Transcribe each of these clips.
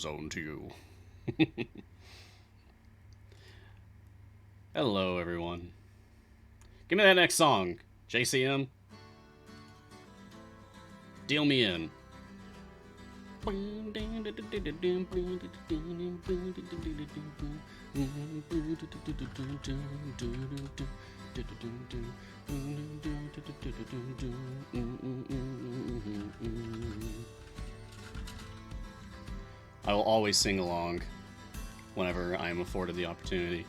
zone to you. Hello, everyone. Give me that next song, JCM. Deal me in. I will always sing along whenever I am afforded the opportunity.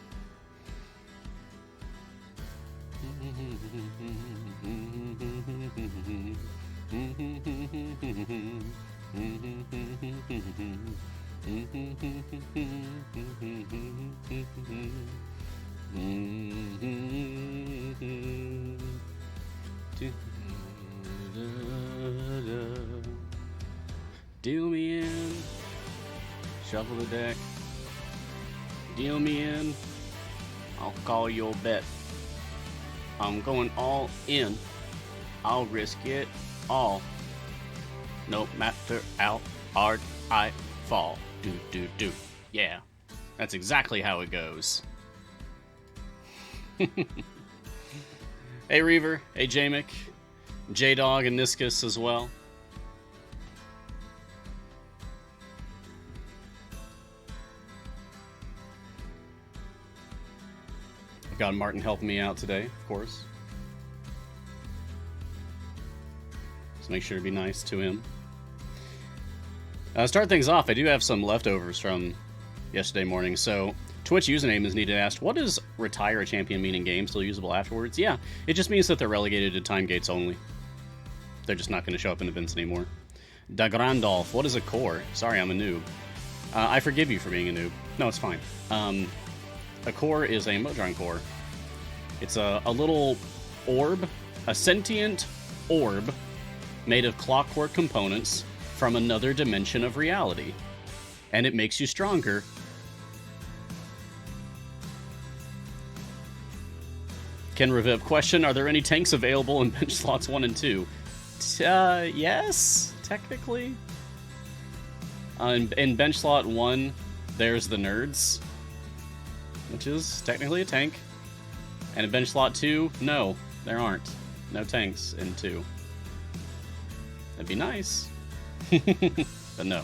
Deal me in. Shuffle the deck. Deal me in. I'll call your bet. I'm going all in. I'll risk it all. No matter how hard I fall. Do, do, do. Yeah. That's exactly how it goes. Hey, Reaver. Hey, Jamick. J-Dog and Niscus as well. I've got Martin helping me out today, of course. So make sure to be nice to him. Start things off, I do have some leftovers from yesterday morning. So, Twitch username is needed asked, what does retire a champion mean in game? Still usable afterwards? Yeah, it just means that they're relegated to time gates only. They're just not going to show up in events anymore. Dagrandolf, what is a core? Sorry, I'm a noob. I forgive you for being a noob. No, it's fine. A core is a Modron core. It's a little orb, a sentient orb made of clockwork components from another dimension of reality. And it makes you stronger. Ken Reviv, question, are there any tanks available in bench slots 1 and 2? Yes, technically. In bench slot 1, there's the nerds, which is technically a tank. And in bench slot 2, no, there aren't. No tanks in 2. That'd be nice. But no.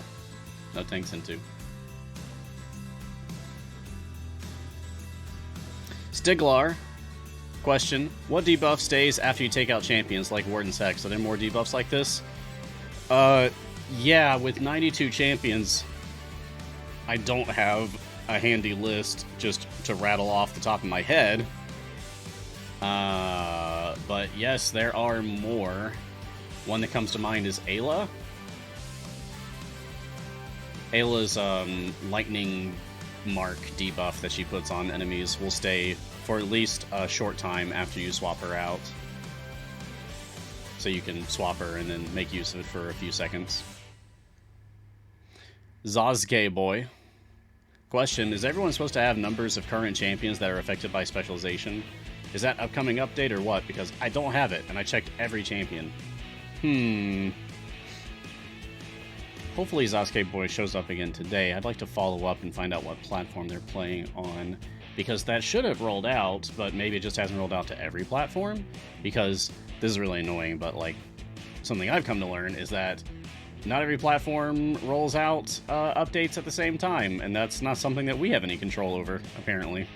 No tanks in 2. Stiglar, question, what debuff stays after you take out champions like Warden's Hex? Are there more debuffs like this? Yeah, with 92 champions, I don't have a handy list just to rattle off the top of my head. But yes, there are more. One that comes to mind is Ayla. Ayla's lightning mark debuff that she puts on enemies will stay for at least a short time after you swap her out. So you can swap her and then make use of it for a few seconds. Zazge boy. Question, is everyone supposed to have numbers of current champions that are affected by specialization? Is that upcoming update or what? Because I don't have it, and I checked every champion. Hopefully Zazke boy shows up again today. I'd like to follow up and find out what platform they're playing on, because that should have rolled out, but maybe it just hasn't rolled out to every platform, because this is really annoying, but like something I've come to learn is that not every platform rolls out updates at the same time, and that's not something that we have any control over, apparently.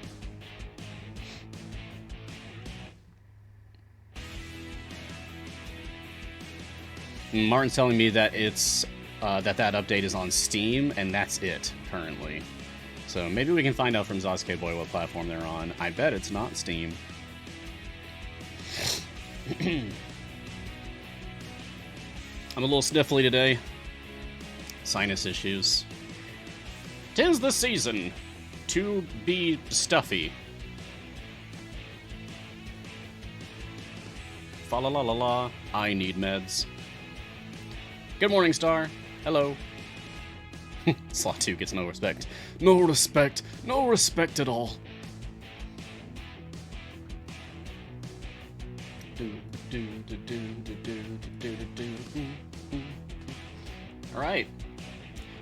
Martin's telling me that it's that update is on Steam, and that's it currently. So maybe we can find out from Zazke Boy what platform they're on. I bet it's not Steam. I'm a little sniffly today. Sinus issues. 'Tis the season to be stuffy. Fa la la la la. I need meds. Good morning, Star. Hello. Slot 2 gets no respect. No respect. No respect at all. Alright.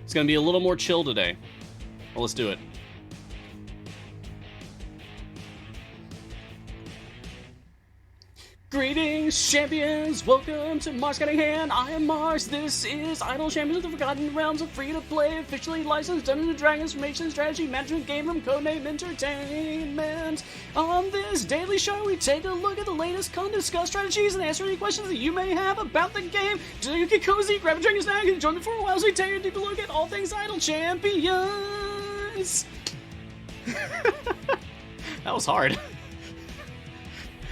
It's going to be a little more chill today. Well, let's do it. Greetings, champions! Welcome to Mars Guiding Hand. I am Mars. This is Idle Champions of the Forgotten Realms, a free-to-play, officially licensed Dungeons & Dragons information strategy management game from Codename Entertainment. On this daily show, we take a look at the latest con, discuss strategies, and answer any questions that you may have about the game. Just get cozy, grab a drink and snack, and join me for a while as we take a deeper look at all things Idle Champions. That was hard.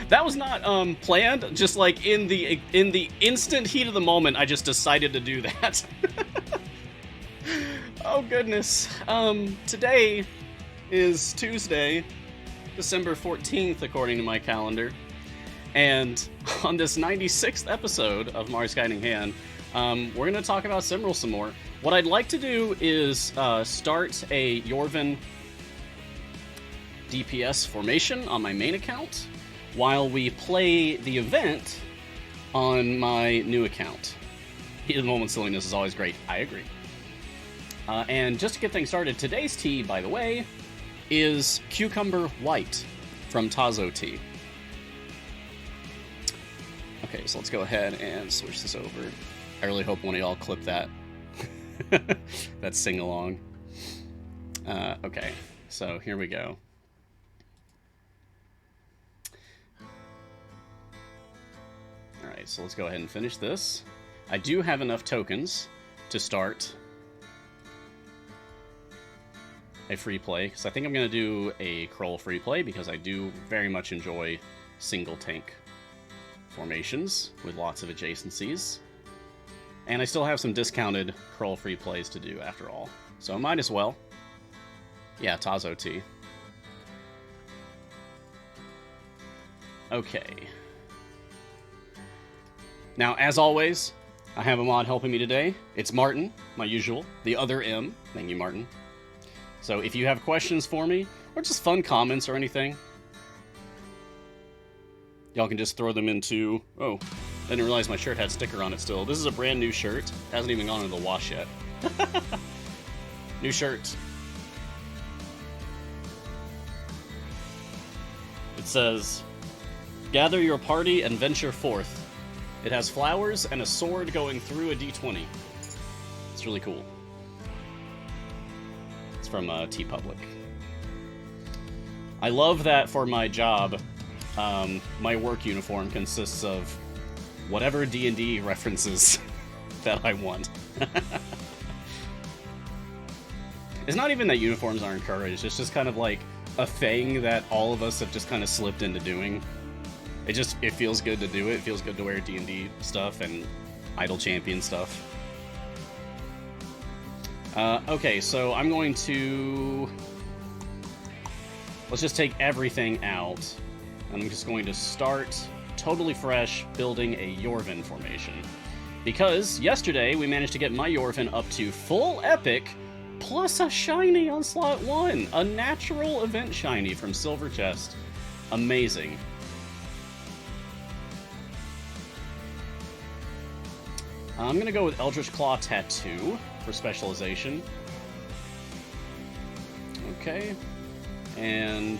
That was not planned. Just like in the instant heat of the moment, I just decided to do that. Oh goodness. Today is Tuesday, December 14th, according to my calendar, and on this 96th episode of Mars Guiding Hand, we're gonna talk about Simral some more. What I'd like to do is start a Yorvin DPS formation on my main account, while we play the event on my new account. Heat of the moment silliness is always great. I agree. And just to get things started, today's tea, by the way, is Cucumber White from Tazo Tea. Okay, so let's go ahead and switch this over. I really hope one of y'all clip that. That sing-along. Okay, so here we go. Alright, so let's go ahead and finish this. I do have enough tokens to start a free play, because I think I'm going to do a Kroll free play, because I do very much enjoy single tank formations with lots of adjacencies. And I still have some discounted Kroll free plays to do after all. So I might as well. Yeah, Tazo Tea. Okay. Now, as always, I have a mod helping me today. It's Martin, my usual, the other M. Thank you, Martin. So if you have questions for me, or just fun comments or anything, y'all can just throw them into... Oh, I didn't realize my shirt had sticker on it still. This is a brand new shirt. Hasn't even gone into the wash yet. New shirt. It says, "Gather your party and venture forth." It has flowers and a sword going through a D20. It's really cool. It's from TeePublic. I love that for my job, my work uniform consists of whatever D&D references that I want. It's not even that uniforms are encouraged, it's just kind of like a thing that all of us have just kind of slipped into doing. It feels good to do it. It feels good to wear D&D stuff and Idle Champion stuff. Okay, so I'm going to... Let's just take everything out. And I'm just going to start totally fresh building a Yorvin formation. Because yesterday we managed to get my Yorvin up to full epic plus a shiny on slot 1. A natural event shiny from Silver Chest. Amazing. I'm going to go with Eldritch Claw Tattoo for specialization. Okay. And...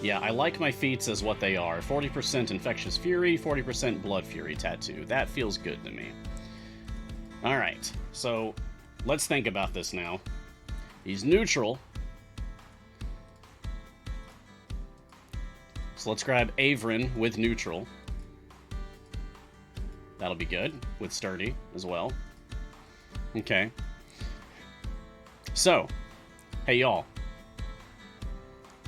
yeah, I like my feats as what they are. 40% Infectious Fury, 40% Blood Fury Tattoo. That feels good to me. Alright, so let's think about this now. He's neutral. So let's grab Averin with neutral. That'll be good, with sturdy as well. Okay. So, hey y'all.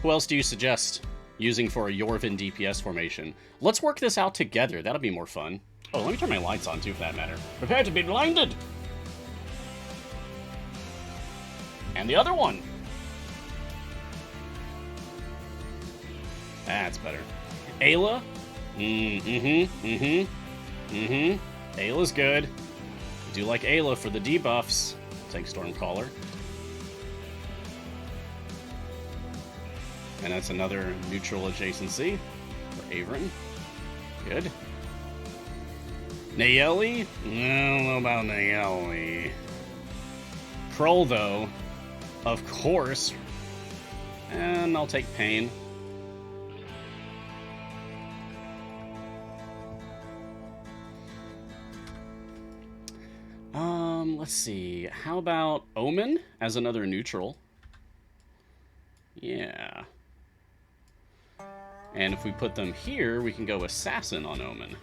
Who else do you suggest using for a Yorvin DPS formation? Let's work this out together, that'll be more fun. Oh, let me turn my lights on too, for that matter. Prepare to be blinded! And the other one! That's better. Ayla? Ayla's good. I do like Ayla for the debuffs. Thanks, Stormcaller. And that's another neutral adjacency for Averin. Good. Nayeli? I don't know about Nayeli. Control, though. Of course. And I'll take Pain. Let's see. How about Omen as another neutral? Yeah. And if we put them here, we can go Assassin on Omen.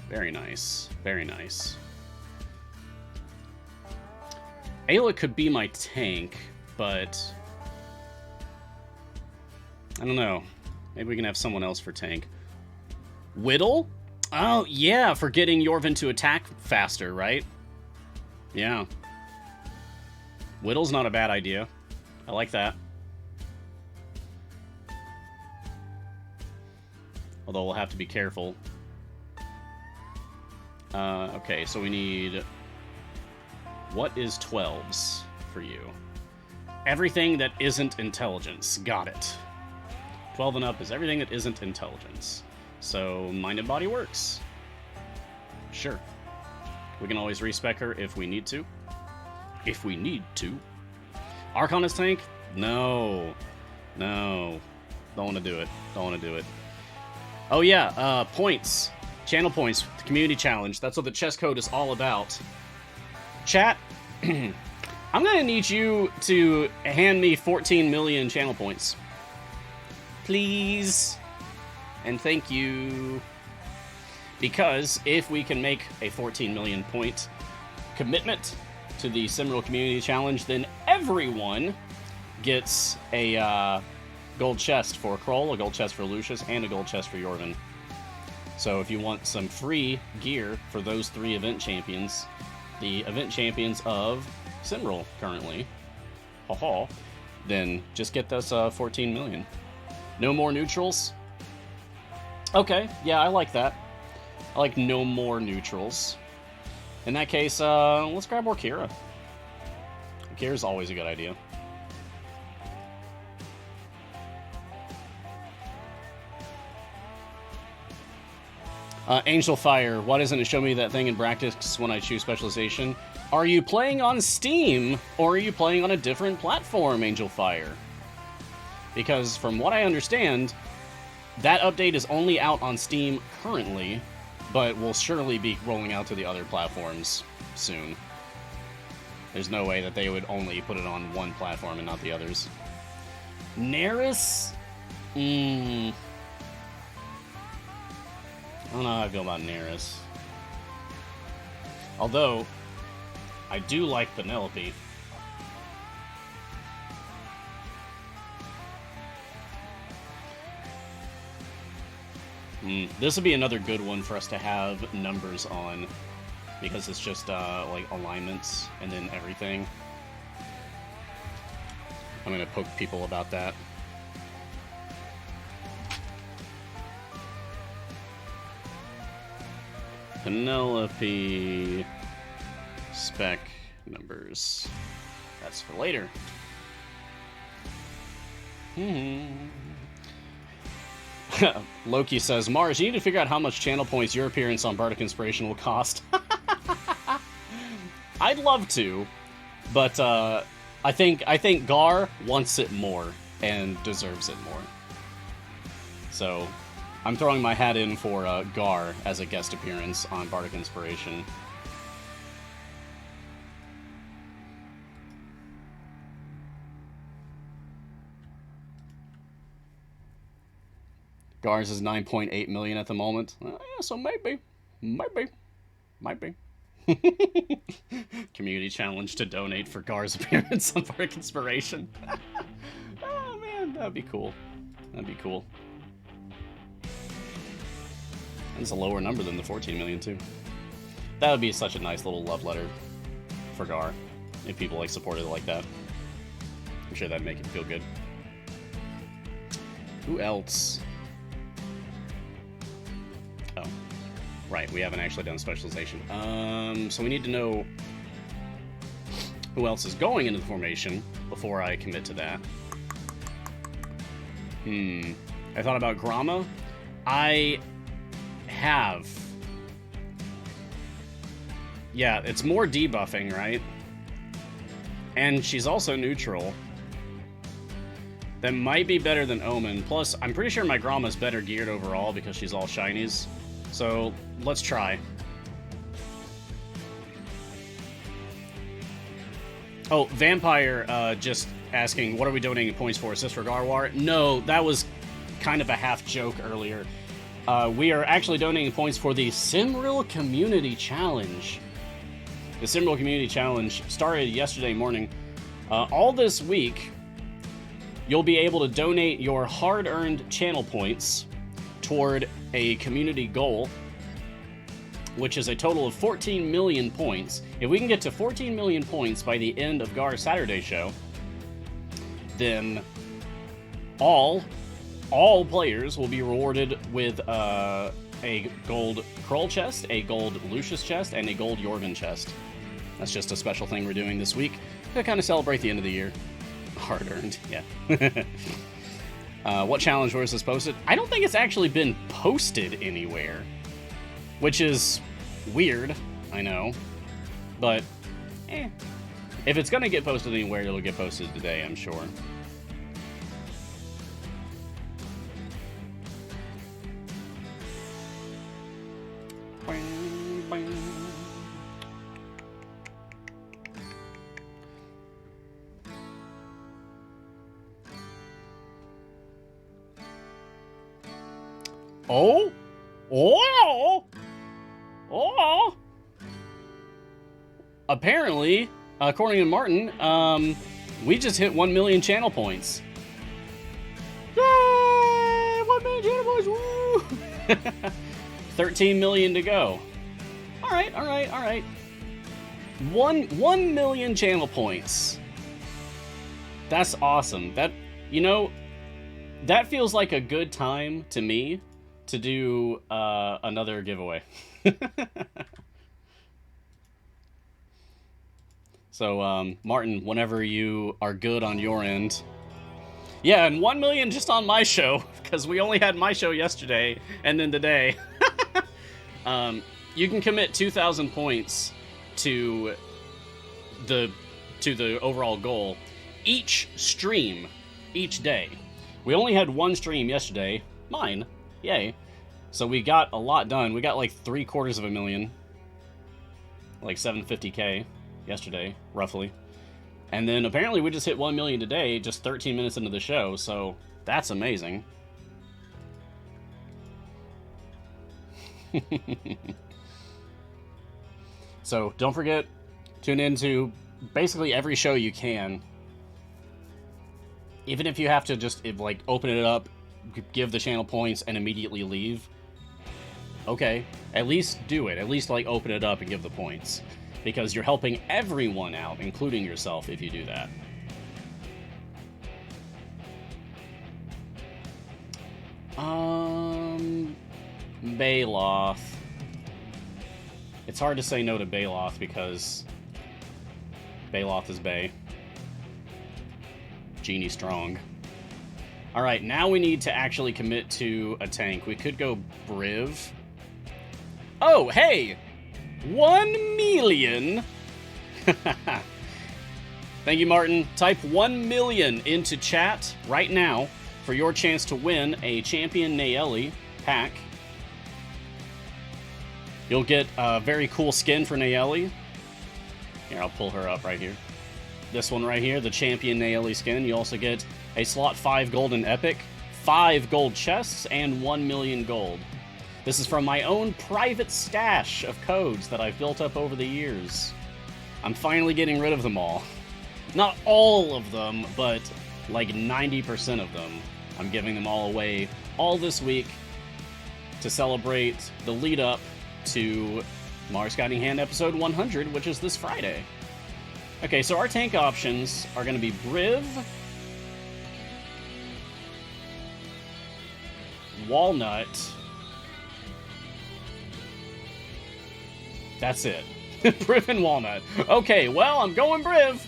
Very nice. Very nice. Ayla could be my tank, but I don't know. Maybe we can have someone else for tank. Whittle? Oh, yeah, for getting Yorvin to attack faster, right? Yeah. Whittle's not a bad idea. I like that. Although we'll have to be careful. Okay, so we need... What is 12s for you? Everything that isn't intelligence. Got it. 12 and up is everything that isn't intelligence. So, Mind and Body works. Sure. We can always respec her if we need to. If we need to. Arcanist tank? No. No. Don't want to do it. Don't want to do it. Oh yeah, points. Channel points. The community challenge. That's what the chess code is all about. Chat, I'm going to need you to hand me 14 million channel points. Please. And thank you. Because if we can make a 14 million point commitment to the Simral Community Challenge, then everyone gets a gold chest for Kroll, a gold chest for Lucius, and a gold chest for Yorvin. So if you want some free gear for those 3 event champions, the event champions of Simral currently, then just get this 14 million. No more neutrals? Okay, yeah, I like that. I like no more neutrals. In that case, let's grab more Kira. Kira's always a good idea. Angel Fire, why doesn't it show me that thing in practice when I choose specialization? Are you playing on Steam, or are you playing on a different platform, Angel Fire? Because from what I understand, that update is only out on Steam currently, but will surely be rolling out to the other platforms soon. There's no way that they would only put it on one platform and not the others. Neris? I don't know how I feel about Neris. Although, I do like Penelope. This would be another good one for us to have numbers on, because it's just like alignments and then everything. I'm gonna poke people about that. Penelope spec numbers. That's for later. Loki says, Mars, you need to figure out how much channel points your appearance on Bardic Inspiration will cost. I'd love to, but I think Gar wants it more and deserves it more. So I'm throwing my hat in for Gar as a guest appearance on Bardic Inspiration. Gar's is 9.8 million at the moment. Yeah, so maybe. Community challenge to donate for Gar's appearance on Bardic Inspiration. Oh man, that'd be cool. That'd be cool. That's a lower number than the 14 million too. That would be such a nice little love letter for Gar if people like supported it like that. I'm sure that'd make it feel good. Who else? Oh, right. We haven't actually done specialization. So we need to know who else is going into the formation before I commit to that. I thought about Grama. I have. Yeah, it's more debuffing, right? And she's also neutral. That might be better than Omen. Plus, I'm pretty sure my Gromma's better geared overall because she's all shinies. So, let's try. Oh, Vampire just asking, what are we donating points for? Is this for Garwar? No, that was kind of a half joke earlier. We are actually donating points for the Simral Community Challenge. The Simral Community Challenge started yesterday morning. All this week, you'll be able to donate your hard-earned channel points toward a community goal, which is a total of 14 million points. If we can get to 14 million points by the end of Gar's Saturday show, then all players will be rewarded with a gold Krull chest, a gold Lucius chest, and a gold Jorgen chest. That's just a special thing we're doing this week to kind of celebrate the end of the year. Hard-earned, yeah. What challenge was this posted? I don't think it's actually been posted anywhere, which is weird, I know, but if it's gonna get posted anywhere, it'll get posted today, I'm sure. Oh! Oh! Oh! Apparently, according to Martin, we just hit 1 million channel points. Yay! 1 million channel points! Woo! 13 million to go. Alright, alright, alright. 1 million channel points. That's awesome. That, you know, that feels like a good time to me to do another giveaway. So, Martin, whenever you are good on your end. Yeah, and 1 million just on my show, because we only had my show yesterday, and then today. You can commit 2,000 points to the overall goal each stream, each day. We only had one stream yesterday, mine, yay. So we got a lot done. We got like 750,000, like 750K yesterday, roughly. And then apparently we just hit 1 million today, just 13 minutes into the show, so that's amazing. So don't forget, tune in to basically every show you can. Even if you have to just like open it up, give the channel points, and immediately leave. Okay, at least do it. At least like open it up and give the points. Because you're helping everyone out, including yourself, if you do that. Baloth. It's hard to say no to Baloth because Baloth is Bay. Genie strong. Alright, now we need to actually commit to a tank. We could go Briv. Oh, hey! 1 million! Thank you, Martin. Type 1 million into chat right now for your chance to win a Champion Nayeli pack. You'll get a very cool skin for Nayeli. Here, I'll pull her up right here. This one right here, the Champion Nayeli skin. You also get a slot 5 golden epic, 5 gold chests, and 1 million gold. This is from my own private stash of codes that I've built up over the years. I'm finally getting rid of them all. Not all of them, but like 90% of them. I'm giving them all away all this week to celebrate the lead up to Mars Guiding Hand episode 100, which is this Friday. Okay, so our tank options are going to be Briv, Walnut. That's it. Briv and Walnut. Okay, well, I'm going Briv.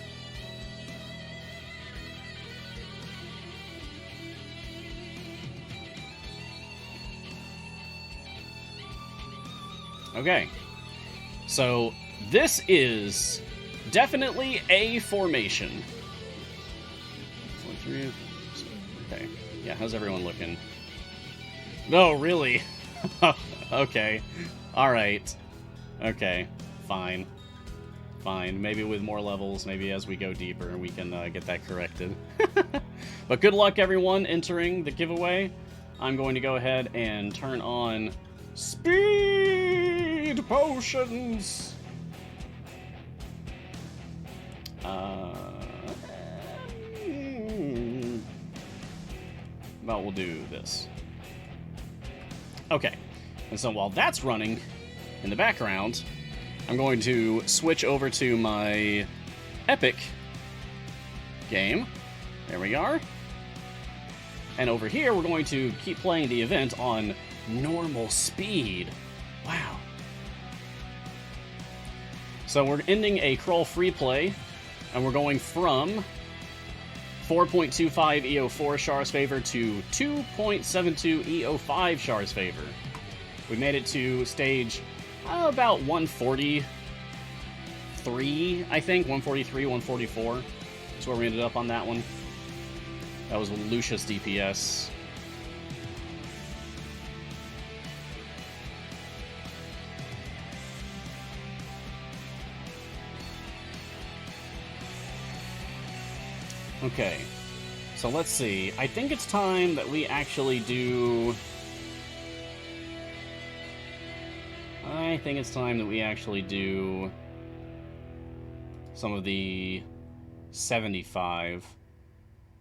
Okay. So, this is Definitely a formation. 4, 3. Okay. Yeah, how's everyone looking? No, really? Okay. Alright. Okay. Fine. Fine. Maybe with more levels, maybe as we go deeper, we can get that corrected. But good luck, everyone, entering the giveaway. I'm going to go ahead and turn on Speed Potions! Well, we'll do this. Okay. And so while that's running in the background, I'm going to switch over to my Epic game. There we are. And over here, we're going to keep playing the event on normal speed. Wow. So we're ending a crawl free play, and we're going from 4.25 EO4 Char's Favor to 2.72 EO5 Char's Favor. We made it to stage about 143, I think. 143, 144 is where we ended up on that one. That was with Lucius DPS. Okay, so let's see. I think it's time that we actually do... some of the 75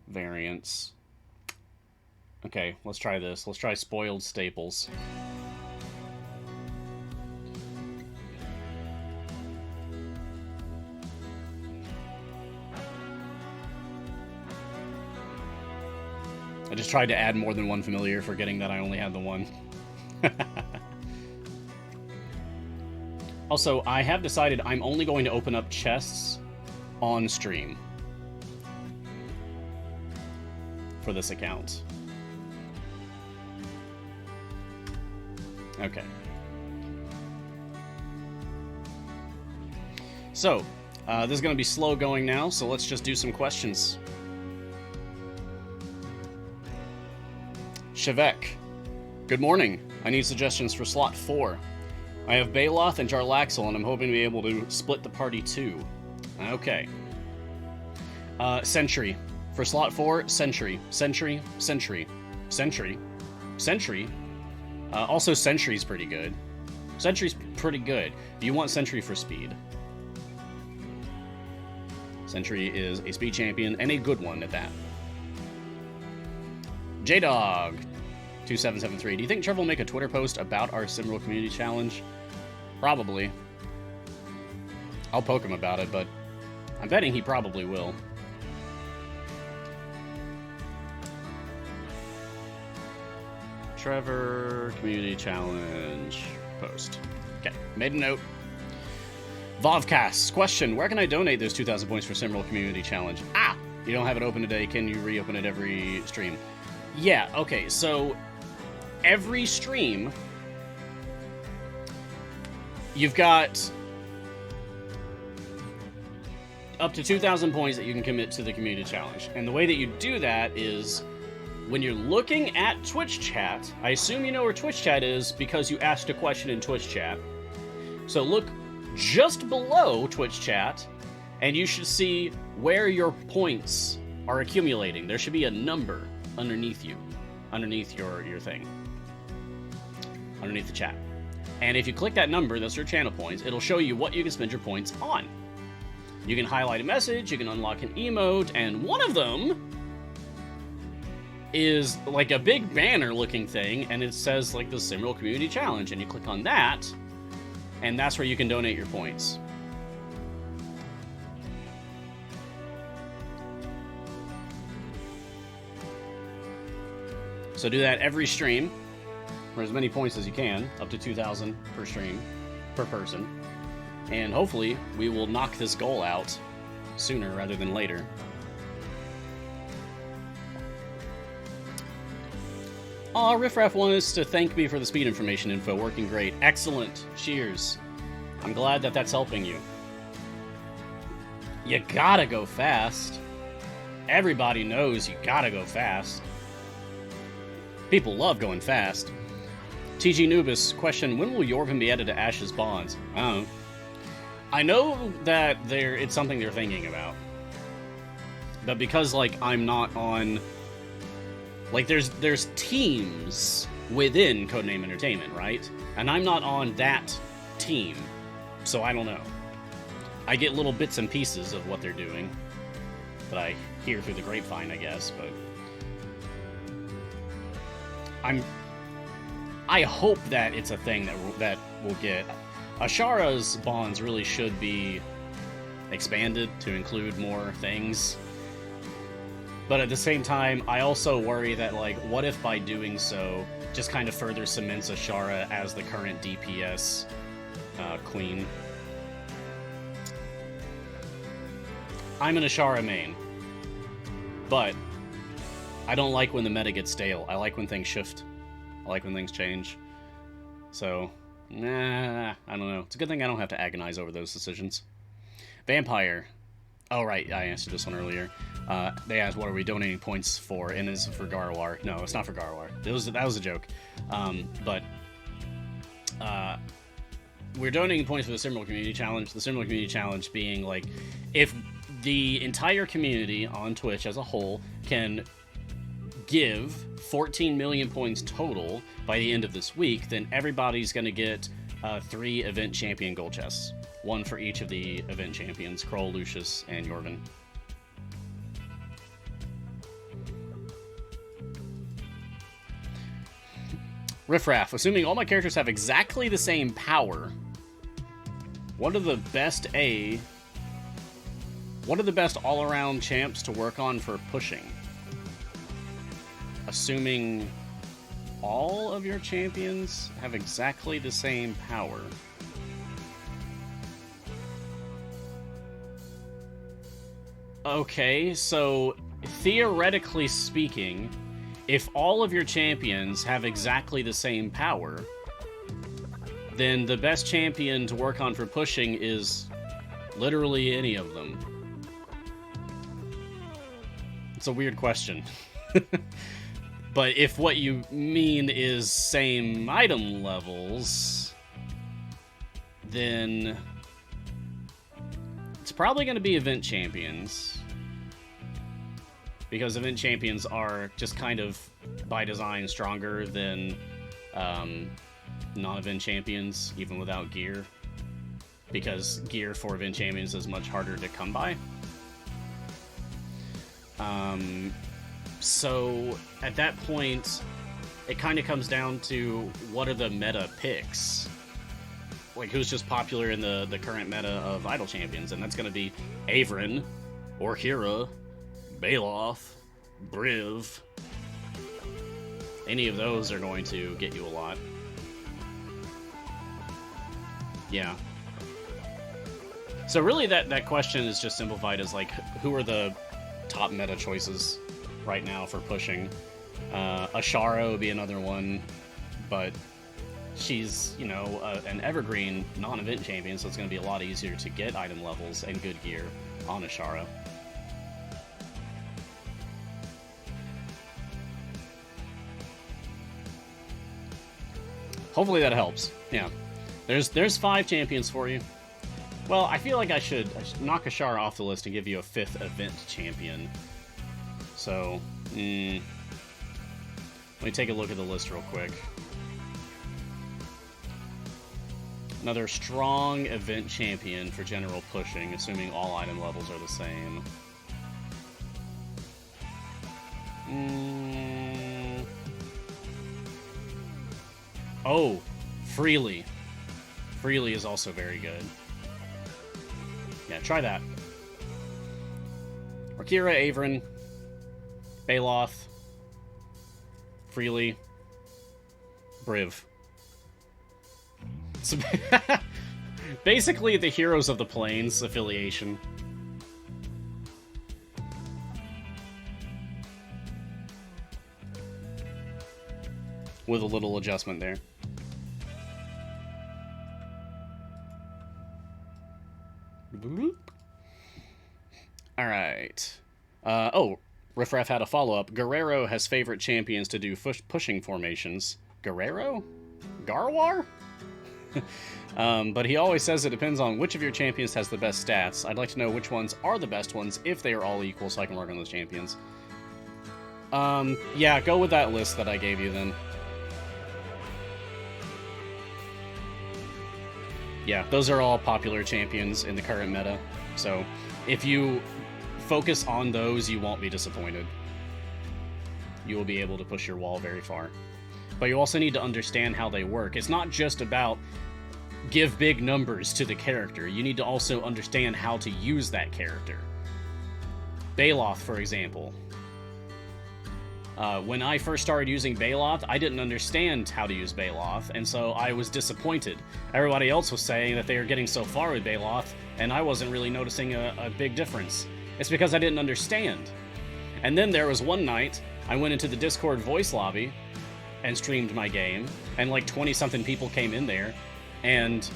variants. Okay, let's try this. Let's try Spoiled Staples. I just tried to add more than one familiar, forgetting that I only had the one. Also, I have decided I'm only going to open up chests on stream for this account. Okay. So, this is going to be slow going now, so let's just do some questions. Shevek. Good morning. I need suggestions for slot 4. I have Baloth and Jarlaxle, and I'm hoping to be able to split the party too. Okay. Sentry. For slot 4, Sentry. Sentry. Sentry. Sentry. Sentry. Also, Sentry's pretty good. Sentry's pretty good. You want Sentry for speed. Sentry is a speed champion, and a good one at that. J-Dog. 2773. Do you think Trevor will make a Twitter post about our Simral Community Challenge? Probably. I'll poke him about it, but I'm betting he probably will. Trevor Community Challenge post. Okay, made a note. Vovcast. Question, where can I donate those 2,000 points for Simral Community Challenge? Ah! You don't have it open today. Can you reopen it every stream? Yeah, okay, so every stream, you've got up to 2,000 points that you can commit to the community challenge. And the way that you do that is when you're looking at Twitch chat, I assume you know where Twitch chat is because you asked a question in Twitch chat. So look just below Twitch chat, and you should see where your points are accumulating. There should be a number underneath you, underneath your thing, underneath the chat. And if you click that number, that's your channel points, it'll show you what you can spend your points on. You can highlight a message, you can unlock an emote, and one of them is like a big banner looking thing, and it says like the Simral Community Challenge, and you click on that, and that's where you can donate your points. So do that every stream, for as many points as you can, up to 2,000 per stream, per person. And hopefully, we will knock this goal out sooner rather than later. Aw, Riffraff wants to thank me for the speed information info. Working great. Excellent. Cheers. I'm glad that that's helping you. You gotta go fast. Everybody knows you gotta go fast. People love going fast. TG Nubis, question, when will Yorvin be added to Ash's bonds? I don't know. I know that it's something they're thinking about. But because, like, I'm not on... Like, there's teams within Codename Entertainment, right? And I'm not on that team. So I don't know. I get little bits and pieces of what they're doing. That I hear through the grapevine, I guess, but... I hope that it's a thing that we'll get. Ashara's bonds really should be expanded to include more things. But at the same time, I also worry that, like, what if by doing so just kind of further cements Ashara as the current DPS queen? I'm an Ashara main, but I don't like when the meta gets stale. I like when things shift. I like when things change. So, nah, I don't know. It's a good thing I don't have to agonize over those decisions. Vampire. Oh, right, I answered this one earlier. They asked, what are we donating points for? And is it for Garwar? No, it's not for Garwar. That was a joke. We're donating points for the Simral Community Challenge. The Simral Community Challenge being, like, if the entire community on Twitch as a whole can give 14 million points total by the end of this week, then everybody's going to get 3 event champion gold chests. 1 for each of the event champions, Kroll, Lucius, and Yorvin. Riffraff, assuming all my characters have exactly the same power, what are the best all-around champs to work on for pushing? Assuming all of your champions have exactly the same power. Okay, so theoretically speaking, if all of your champions have exactly the same power, then the best champion to work on for pushing is literally any of them. It's a weird question. But if what you mean is same item levels, then it's probably going to be event champions. Because event champions are just kind of, by design, stronger than non-event champions, even without gear. Because gear for event champions is much harder to come by. So, at that point, it kind of comes down to what are the meta picks. Like, who's just popular in the current meta of Idol Champions, and that's going to be Averin, Orkira, Baloth, Briv. Any of those are going to get you a lot. Yeah. So really that question is just simplified as, like, who are the top meta choices right now for pushing? Ashara would be another one, but she's, you know, an evergreen non-event champion, so it's going to be a lot easier to get item levels and good gear on Ashara. Hopefully that helps. Yeah. There's 5 champions for you. Well, I feel like I should knock Ashara off the list and give you a 5th event champion. So, let me take a look at the list real quick. Another strong event champion for general pushing, assuming all item levels are the same. Oh, Freely. Freely is also very good. Yeah, try that. Orkira, Averin, Baloth, Freely, Briv. So, basically the Heroes of the Plains affiliation. With a little adjustment there. Alright. Oh, Riffraff had a follow-up. Guerrero has favorite champions to do pushing formations. Guerrero? Garwar? But he always says it depends on which of your champions has the best stats. I'd like to know which ones are the best ones, if they are all equal, so I can work on those champions. Yeah, go with that list that I gave you, then. Yeah, those are all popular champions in the current meta, so if you focus on those, you won't be disappointed. You will be able to push your wall very far. But you also need to understand how they work. It's not just about give big numbers to the character. You need to also understand how to use that character. Baloth, for example. When I first started using Baloth, I didn't understand how to use Baloth, and so I was disappointed. Everybody else was saying that they were getting so far with Baloth, and I wasn't really noticing a big difference. It's because I didn't understand. And then there was one night, I went into the Discord voice lobby and streamed my game, and like 20-something people came in there, and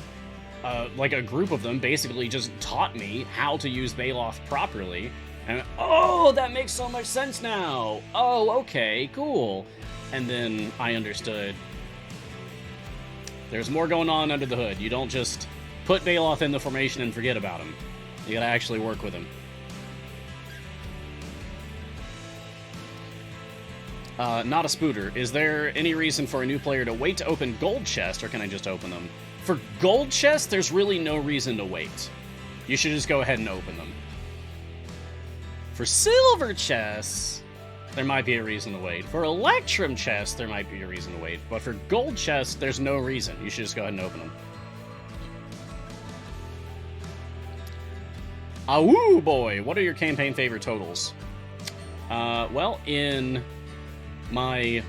like a group of them basically just taught me how to use Baloth properly. And oh, that makes so much sense now. Oh, okay, cool. And then I understood. There's more going on under the hood. You don't just put Baloth in the formation and forget about him. You gotta actually work with him. Not a spooter. Is there any reason for a new player to wait to open gold chests, or can I just open them? For gold chests, there's really no reason to wait. You should just go ahead and open them. For silver chests, there might be a reason to wait. For Electrum chests, there might be a reason to wait. But for gold chests, there's no reason. You should just go ahead and open them. Awoo, boy! What are your campaign favorite totals? Well, in my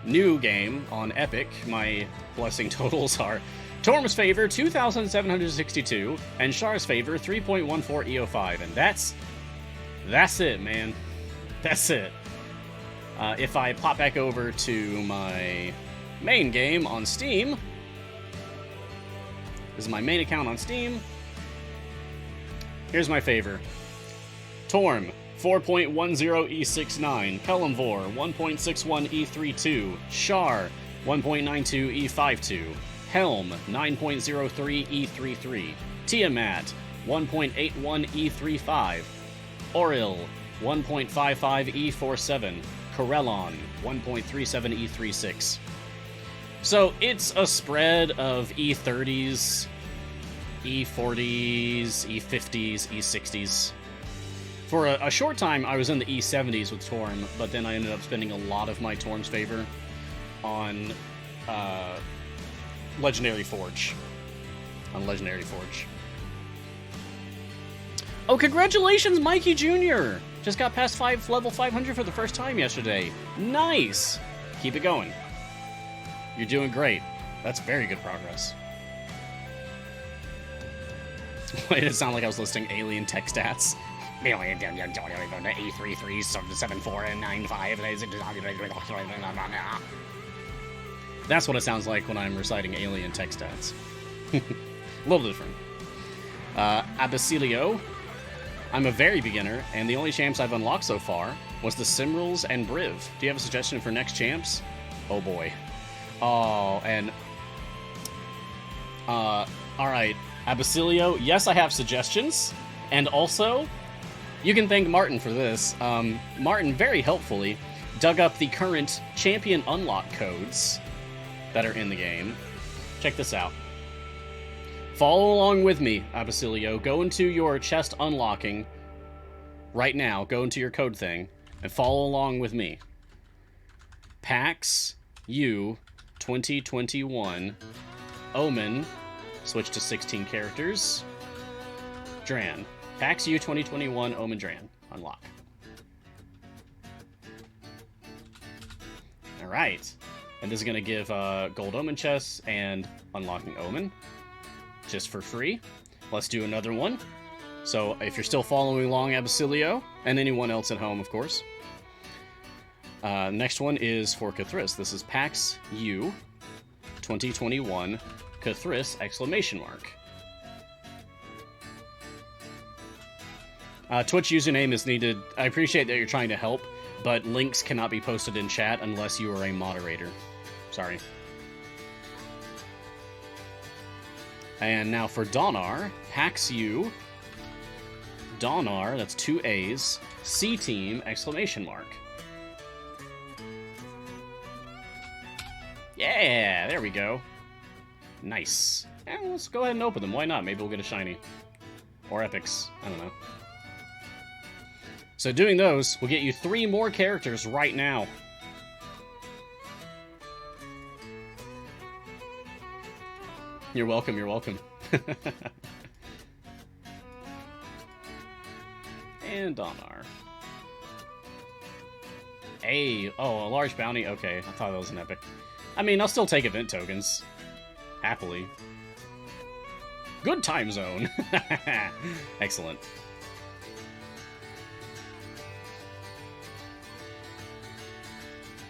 new game on Epic, my blessing totals are Torm's favor 2,762 and Char's favor 3.14 EO5, and that's it, man. That's it. If I pop back over to my main game on Steam, this is my main account on Steam. Here's my favor. Torm, 4.10 E69. Pelumvor, 1.61 E32. Char, 1.92 E52. Helm, 9.03 E33. Tiamat, 1.81 E35. Oril, 1.55 E47. Corellon, 1.37 E36. So it's a spread of E30s, E40s, E50s, E60s. For a short time, I was in the E70s with Torm, but then I ended up spending a lot of my Torm's favor on Legendary Forge. Oh, congratulations, Mikey Jr.! Just got past level 500 for the first time yesterday. Nice! Keep it going. You're doing great. That's very good progress. Why did it sound like I was listing alien tech stats? That's what it sounds like when I'm reciting alien tech stats. A little different. Abyssilio. I'm a very beginner, and the only champs I've unlocked so far was the Simrals and Briv. Do you have a suggestion for next champs? Oh boy. Oh, and... alright. Abyssilio, yes, I have suggestions. And also, you can thank Martin for this. Martin very helpfully dug up the current champion unlock codes that are in the game. Check this out. Follow along with me, Abyssilio. Go into your chest unlocking right now. Go into your code thing and follow along with me. PAX U 2021 Omen. Switch to 16 characters. Dran. PAX U 2021 Omen Dran. Unlock. Alright. And this is going to give gold Omen chests and unlocking Omen. Just for free. Let's do another one. So if you're still following along, Abyssilio, and anyone else at home, of course. Next one is for Cathris. This is PAX U 2021 Cathris exclamation mark. Twitch username is needed. I appreciate that you're trying to help, but links cannot be posted in chat unless you are a moderator. Sorry. And now for Donar, Haxu, Donar, that's 2 A's, C-Team, exclamation mark. Yeah, there we go. Nice. And let's go ahead and open them. Why not? Maybe we'll get a shiny. Or epics. I don't know. So doing those will get you 3 more characters right now. You're welcome, you're welcome. And Donar. Hey, oh, a large bounty? Okay, I thought that was an epic. I mean, I'll still take event tokens. Happily. Good time zone. Excellent.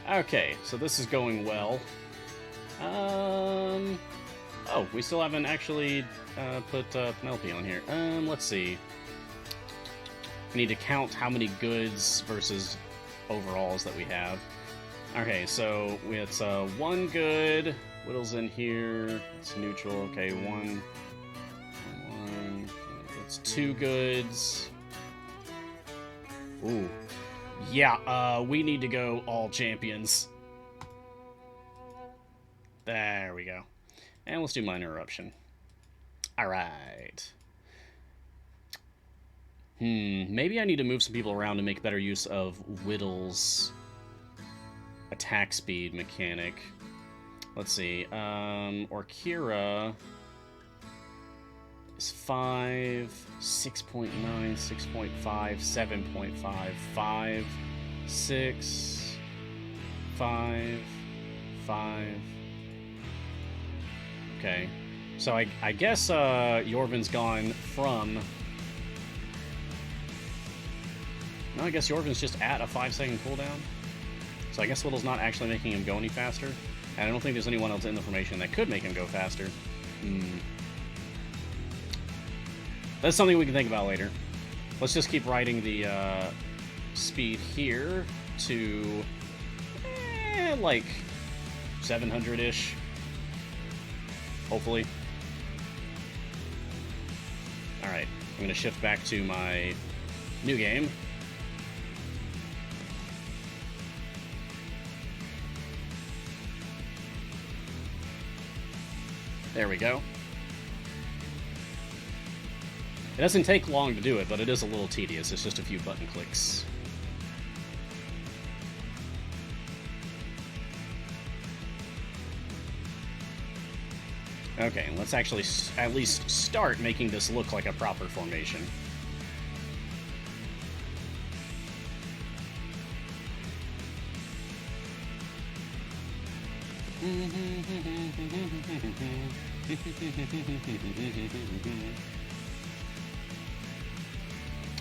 Okay, so this is going well. Oh, we still haven't actually put Penelope on here. Let's see. We need to count how many goods versus overalls that we have. Okay, so it's 1 good. Whittle's in here. It's neutral. Okay, one. It's 2 goods. Ooh. Yeah, we need to go all champions. There we go. And let's do minor eruption. Alright. Maybe I need to move some people around to make better use of Whittle's attack speed mechanic. Let's see. Orkira is 5, 6.9, 6.5, 7.5, 5, 6, 5, 5. Okay. So I guess Yorvin's gone from... No, I guess Yorvin's just at a 5-second cooldown. So I guess Whittle's not actually making him go any faster. And I don't think there's anyone else in the formation that could make him go faster. That's something we can think about later. Let's just keep riding the speed here to like 700-ish. Hopefully. Alright, I'm going to shift back to my new game. There we go. It doesn't take long to do it, but it is a little tedious. It's just a few button clicks. Okay, let's actually at least start making this look like a proper formation.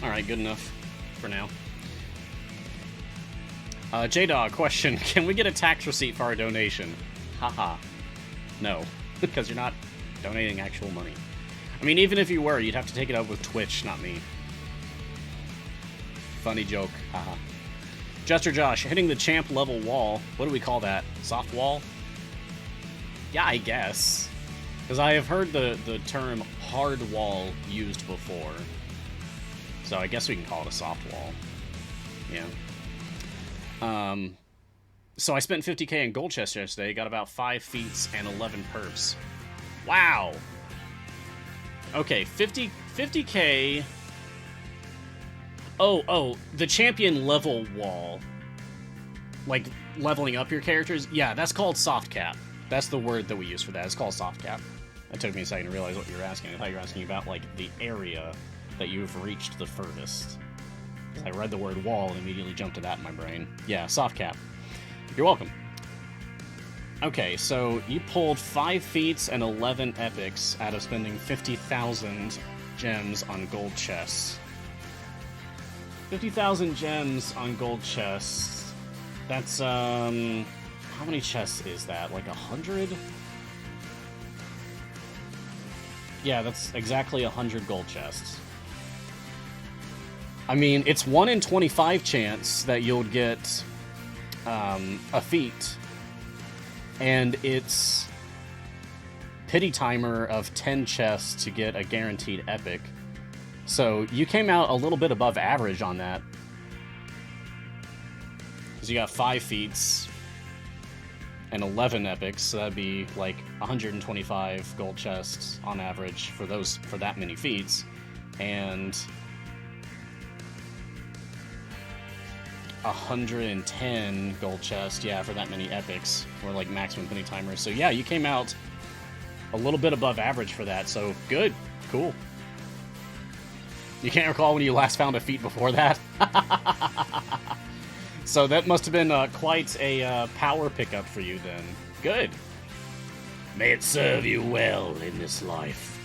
Alright, good enough for now. J-Dog, question. Can we get a tax receipt for our donation? Haha. No, because you're not donating actual money. I mean, even if you were, you'd have to take it up with Twitch, not me. Funny joke. Haha. Jester Josh, hitting the champ level wall. What do we call that? Soft wall? Yeah, I guess. Because I have heard the term hard wall used before. So I guess we can call it a soft wall. Yeah. So I spent 50k in gold chest yesterday, got about 5 feats and 11 perps. Wow! Okay, 50k... Oh, the champion level wall. Like, leveling up your characters? Yeah, that's called soft cap. That's the word that we use for that. It's called soft cap. It took me a second to realize what you were asking. I thought you were asking about, like, the area that you've reached the furthest. I read the word wall and immediately jumped to that in my brain. Yeah, soft cap. You're welcome. Okay, so you pulled 5 feats and 11 epics out of spending 50,000 gems on gold chests. 50,000 gems on gold chests. That's, how many chests is that? Like 100? Yeah, that's exactly 100 gold chests. I mean, it's 1 in 25 chance that you'll get a feat, and it's pity timer of 10 chests to get a guaranteed epic. So you came out a little bit above average on that. Because you got 5 feats and 11 epics, so that'd be like 125 gold chests on average for that many feats. And 110 gold chests, yeah, for that many epics, or like maximum penny timers. So yeah, you came out a little bit above average for that, so good, cool. You can't recall when you last found a feat before that? So that must have been quite a power pickup for you then. Good. May it serve you well in this life.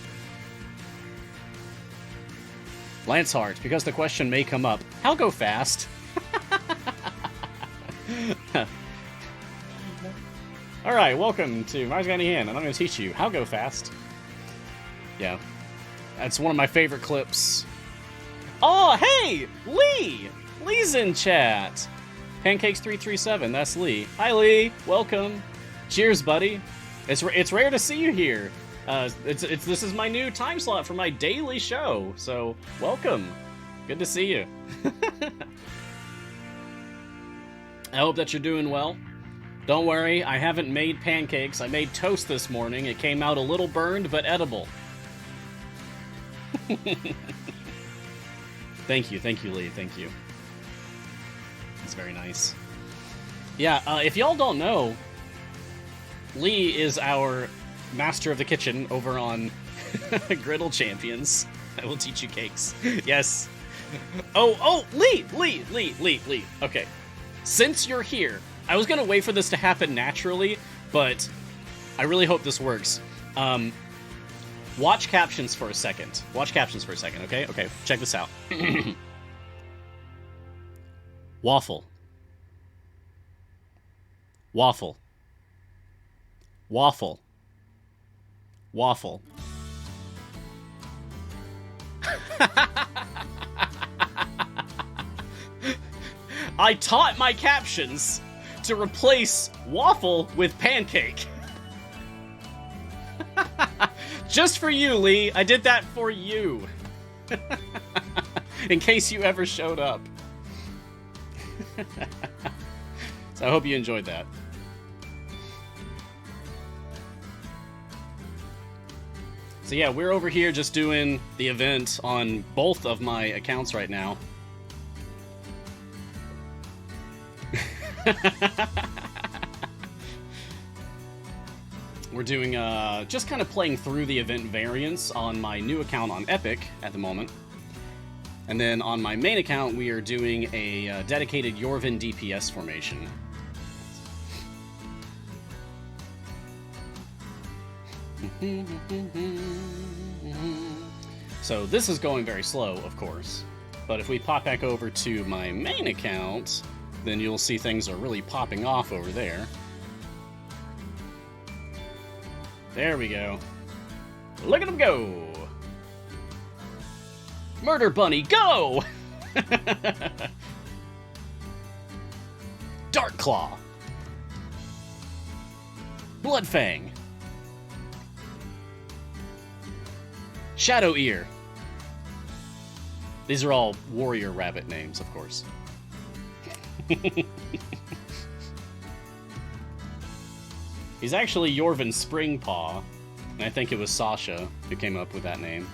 Lanceheart, because the question may come up, how go fast? Alright, welcome to Marzgani Hand, and I'm going to teach you how go fast. Yeah. That's one of my favorite clips. Oh, hey! Lee! Lee's in chat! Pancakes337, that's Lee. Hi, Lee! Welcome! Cheers, buddy! It's rare to see you here. This is my new time slot for my daily show, so welcome. Good to see you. I hope that you're doing well. Don't worry, I haven't made pancakes. I made toast this morning. It came out a little burned, but edible. Thank you, Lee. Thank you. It's very nice. Yeah, if y'all don't know, Lee is our master of the kitchen over on Griddle Champions. I will teach you cakes. Yes. Oh, Lee. Okay. Since you're here, I was gonna wait for this to happen naturally, but I really hope this works. Watch captions for a second. Okay? Okay, check this out. Waffle. Waffle. Waffle. Waffle. I taught my captions to replace waffle with pancake. Just for you, Lee. I did that for you. In case you ever showed up. So I hope you enjoyed that. So yeah, we're over here just doing the event on both of my accounts right now. We're doing, just kind of playing through the event variants on my new account on Epic at the moment. And then on my main account, we are doing a dedicated Yorvin DPS formation. So this is going very slow, of course. But if we pop back over to my main account, then you'll see things are really popping off over there. There we go. Look at him go! Murder Bunny, go! Dark Claw. Bloodfang. Shadow Ear. These are all warrior rabbit names, of course. He's actually Yorvin Springpaw, and I think it was Sasha who came up with that name.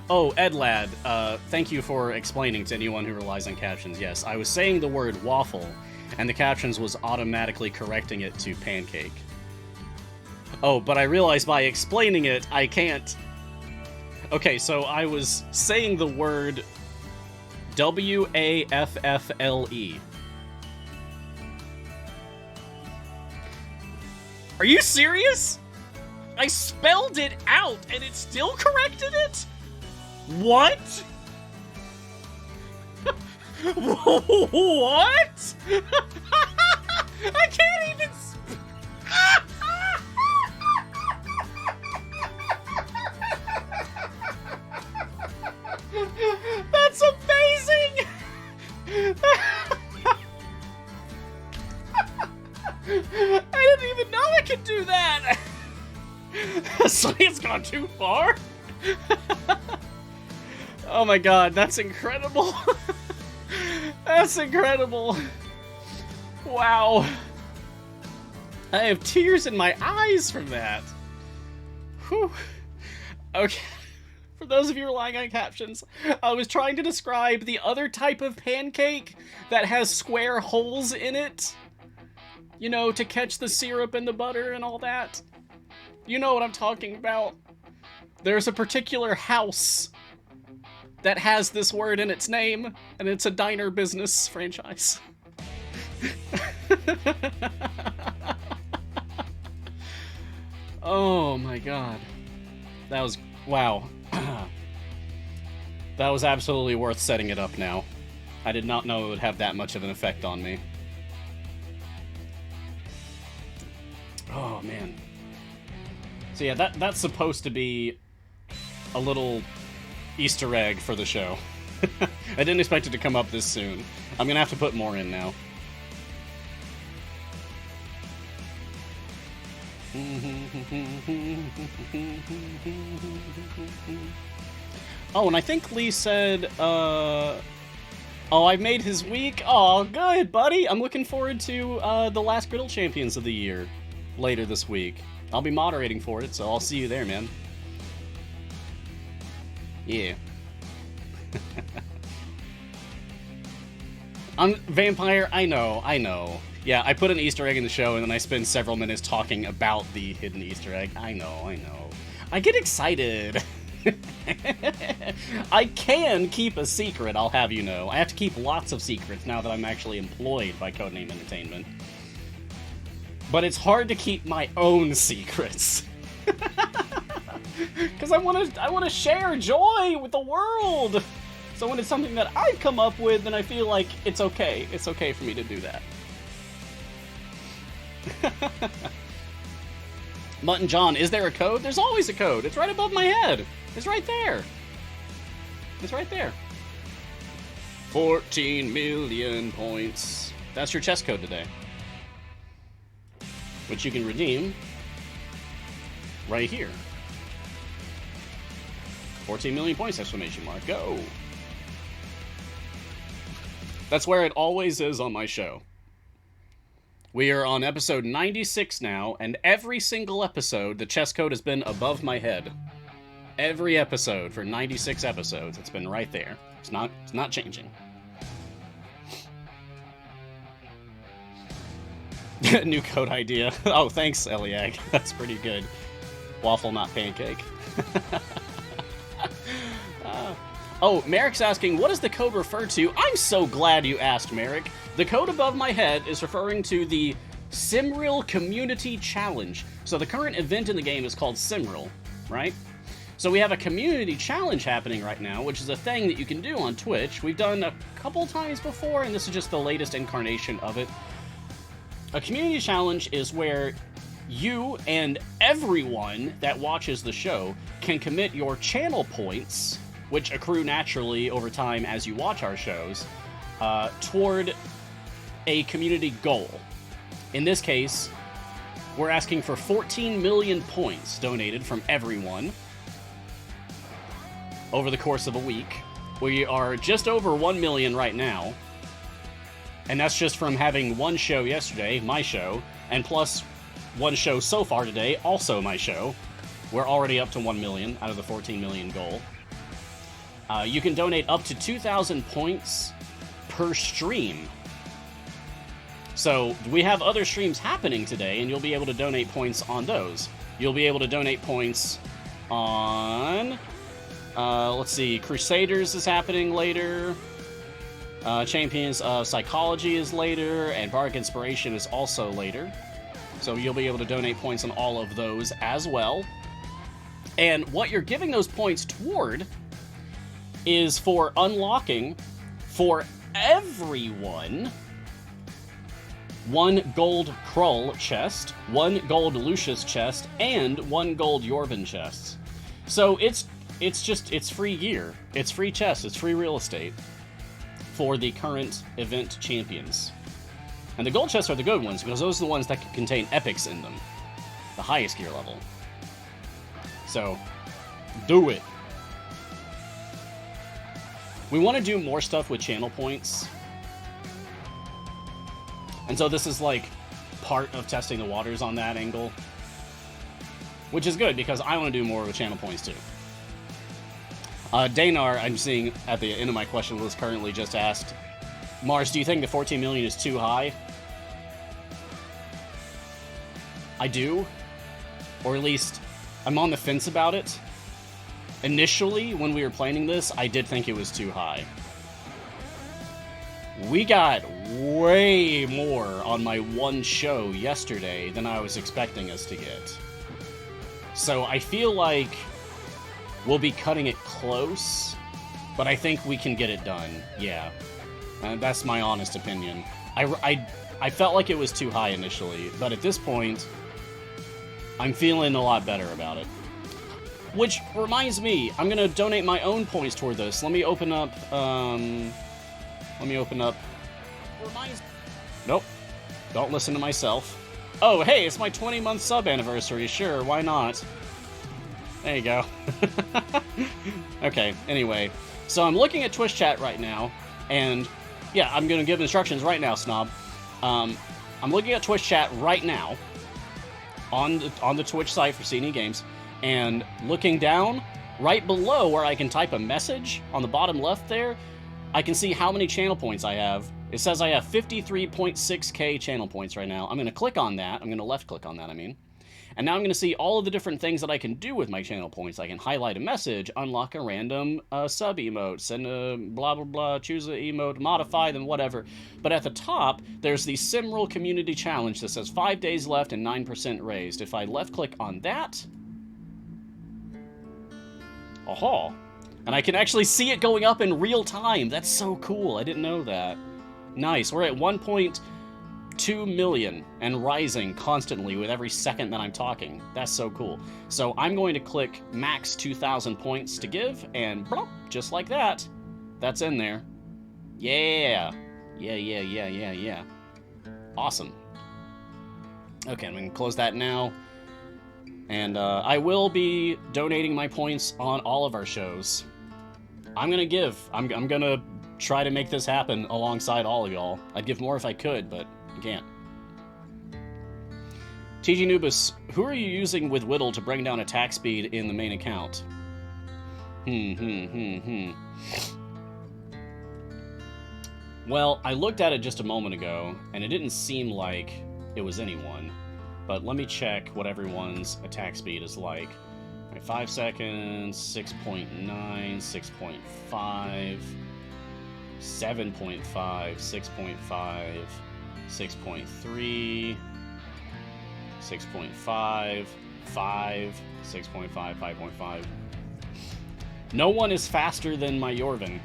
Oh, Edlad, thank you for explaining to anyone who relies on captions. Yes, I was saying the word waffle, and the captions was automatically correcting it to pancake. Oh, but I realized by explaining it, I can't... Okay, so I was saying the word W-A-F-F-L-E. Are you serious? I spelled it out, and it still corrected it? What? What? I can't even... can do that! Science gone too far? Oh my god, that's incredible. That's incredible. Wow. I have tears in my eyes from that. Whew. Okay. For those of you relying on captions, I was trying to describe the other type of pancake that has square holes in it. You know, to catch the syrup and the butter and all that. You know what I'm talking about. There's a particular house that has this word in its name, and it's a diner business franchise. Oh my god. That was... wow. That was absolutely worth setting it up now. I did not know it would have that much of an effect on me. Oh, man. So yeah, that's supposed to be a little Easter egg for the show. I didn't expect it to come up this soon. I'm gonna have to put more in now. Oh, and I think Lee said, oh, I've made his week. Oh, good, buddy. I'm looking forward to the last Griddle Champions of the year later this week. I'll be moderating for it, so I'll see you there, man. Yeah. I'm Vampire, I know. Yeah, I put an Easter egg in the show, and then I spend several minutes talking about the hidden Easter egg. I know. I get excited. I can keep a secret, I'll have you know. I have to keep lots of secrets now that I'm actually employed by Codename Entertainment. But it's hard to keep my own secrets. Because I want to share joy with the world. So when it's something that I've come up with, then I feel like it's okay. It's okay for me to do that. Mutton John, is there a code? There's always a code. It's right above my head. It's right there. It's right there. 14 million points. That's your chess code today. Which you can redeem right here. 14 million points, exclamation mark. Go. That's where it always is on my show. We are on episode 96 now, and every single episode, the chess code has been above my head. Every episode for 96 episodes, it's been right there. It's not changing. New code idea. Oh, thanks, Eliag. That's pretty good. Waffle, not pancake. Oh, Merrick's asking, what does the code refer to? I'm so glad you asked, Merrick. The code above my head is referring to the Simral Community Challenge. So the current event in the game is called Simral, right? So we have a community challenge happening right now, which is a thing that you can do on Twitch. We've done a couple times before, and this is just the latest incarnation of it. A community challenge is where you and everyone that watches the show can commit your channel points, which accrue naturally over time as you watch our shows, toward a community goal. In this case, we're asking for 14 million points donated from everyone over the course of a week. We are just over 1 million right now, and that's just from having one show yesterday, my show, and plus one show so far today, also my show. We're already up to 1 million out of the 14 million goal. You can donate up to 2,000 points per stream. So we have other streams happening today, and you'll be able to donate points on those. You'll be able to donate points on, let's see, Crusaders is happening later. Champions of Psychology is later, and Bardic Inspiration is also later. So you'll be able to donate points on all of those as well. And what you're giving those points toward is for unlocking, for everyone, 1 gold Krull chest, 1 gold Lucius chest, and 1 gold Yorvin chest. So it's free gear, it's free chests, it's free real estate for the current event champions. And the gold chests are the good ones, because those are the ones that can contain epics in them. the highest gear level. So, do it. We want to do more stuff with channel points. And so this is like part of testing the waters on that angle. Which is good, because I want to do more with channel points too. Danar, I'm seeing at the end of my question list currently, just asked, Mars, do you think the 14 million is too high? I do. Or at least, I'm on the fence about it. Initially, when we were planning this, I did think it was too high. We got way more on my one show yesterday than I was expecting us to get. So I feel like we'll be cutting it close, but I think we can get it done, yeah. That's my honest opinion. I felt like it was too high initially, but at this point, I'm feeling a lot better about it. Which reminds me, I'm gonna donate my own points toward this. Let me open up, Nope. Don't listen to myself. Oh, hey, it's my 20-month sub anniversary. Sure, why not? There you go. Okay, anyway. So I'm looking at Twitch chat right now, and yeah, I'm gonna give instructions right now, Snob. I'm looking at Twitch chat right now on the Twitch site for CNE Games, and looking down, right below where I can type a message, on the bottom left there, I can see how many channel points I have. It says I have 53.6k channel points right now. I'm going to click on that. I'm going to left click on that, I mean. And now I'm going to see all of the different things that I can do with my channel points. I can highlight a message, unlock a random sub emote, send a blah blah blah, choose an emote, modify them, whatever. But at the top, there's the Simral Community Challenge that says 5 days left and 9% raised. If I left click on that... Aha! And I can actually see it going up in real time. That's so cool. I didn't know that. Nice. We're at 1.2 million and rising constantly with every second that I'm talking. That's so cool. So I'm going to click max 2,000 points to give, and blop, just like that, that's in there. Yeah. Yeah. Awesome. Okay, I'm going to close that now. And I will be donating my points on all of our shows. I'm gonna give. I'm gonna try to make this happen alongside all of y'all. I'd give more if I could, but I can't. TG Nubis, who are you using with Whittle to bring down attack speed in the main account? Well, I looked at it just a moment ago, and it didn't seem like it was anyone. But let me check what everyone's attack speed is like. 5 seconds, 6.9, 6.5, 7.5, 6.5, 6.3, 6.5, 5, 6.5, 5.5. No one is faster than my Yorvin.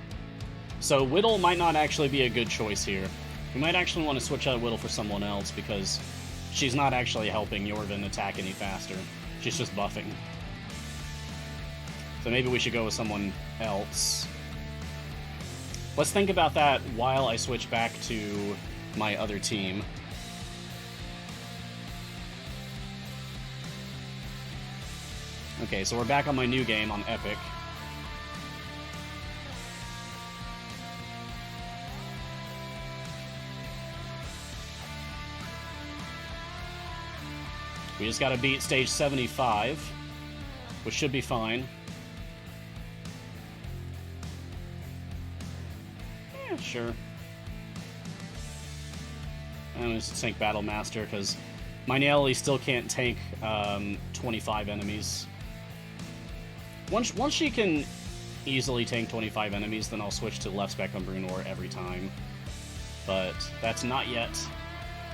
So Whittle might not actually be a good choice here. We might actually want to switch out Whittle for someone else, because she's not actually helping Yorvin attack any faster. She's just buffing. So maybe we should go with someone else. Let's think about that while I switch back to my other team. Okay, so we're back on my new game on Epic. We just gotta beat stage 75, which should be fine. Yeah, sure. I'm gonna just tank Battle Master, because my Niali still can't tank 25 enemies. Once she can easily tank 25 enemies, then I'll switch to left spec on Brunor every time. But that's not yet.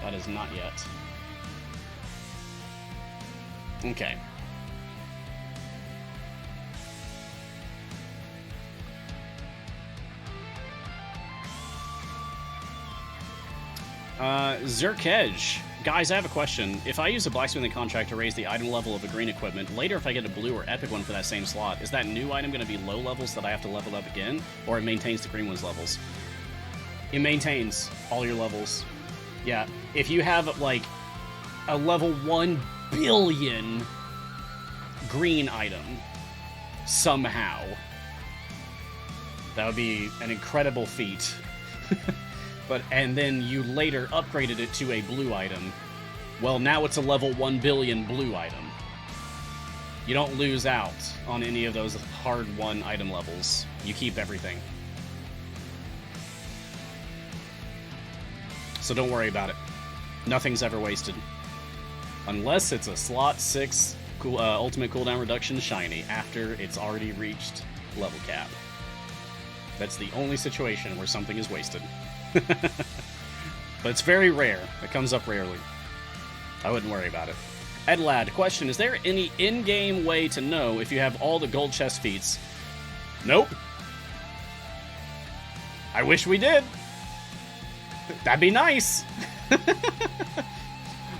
That is not yet. Okay. Zerkedge. Guys, I have a question. If I use a blacksmithing contract to raise the item level of a green equipment, later if I get a blue or epic one for that same slot, is that new item going to be low levels that I have to level up again, or it maintains the green one's levels? It maintains all your levels. Yeah. If you have, like, a level 1 billion green item somehow. That would be an incredible feat. And then you later upgraded it to a blue item. Well, now it's a level 1 billion blue item. You don't lose out on any of those hard-won item levels. You keep everything. So don't worry about it. Nothing's ever wasted. Unless it's a slot 6 ultimate cooldown reduction shiny after it's already reached level cap. That's the only situation where something is wasted. But it's very rare. It comes up rarely. I wouldn't worry about it. Edlad, question, is there any in-game way to know if you have all the gold chest feats? Nope. I wish we did. That'd be nice.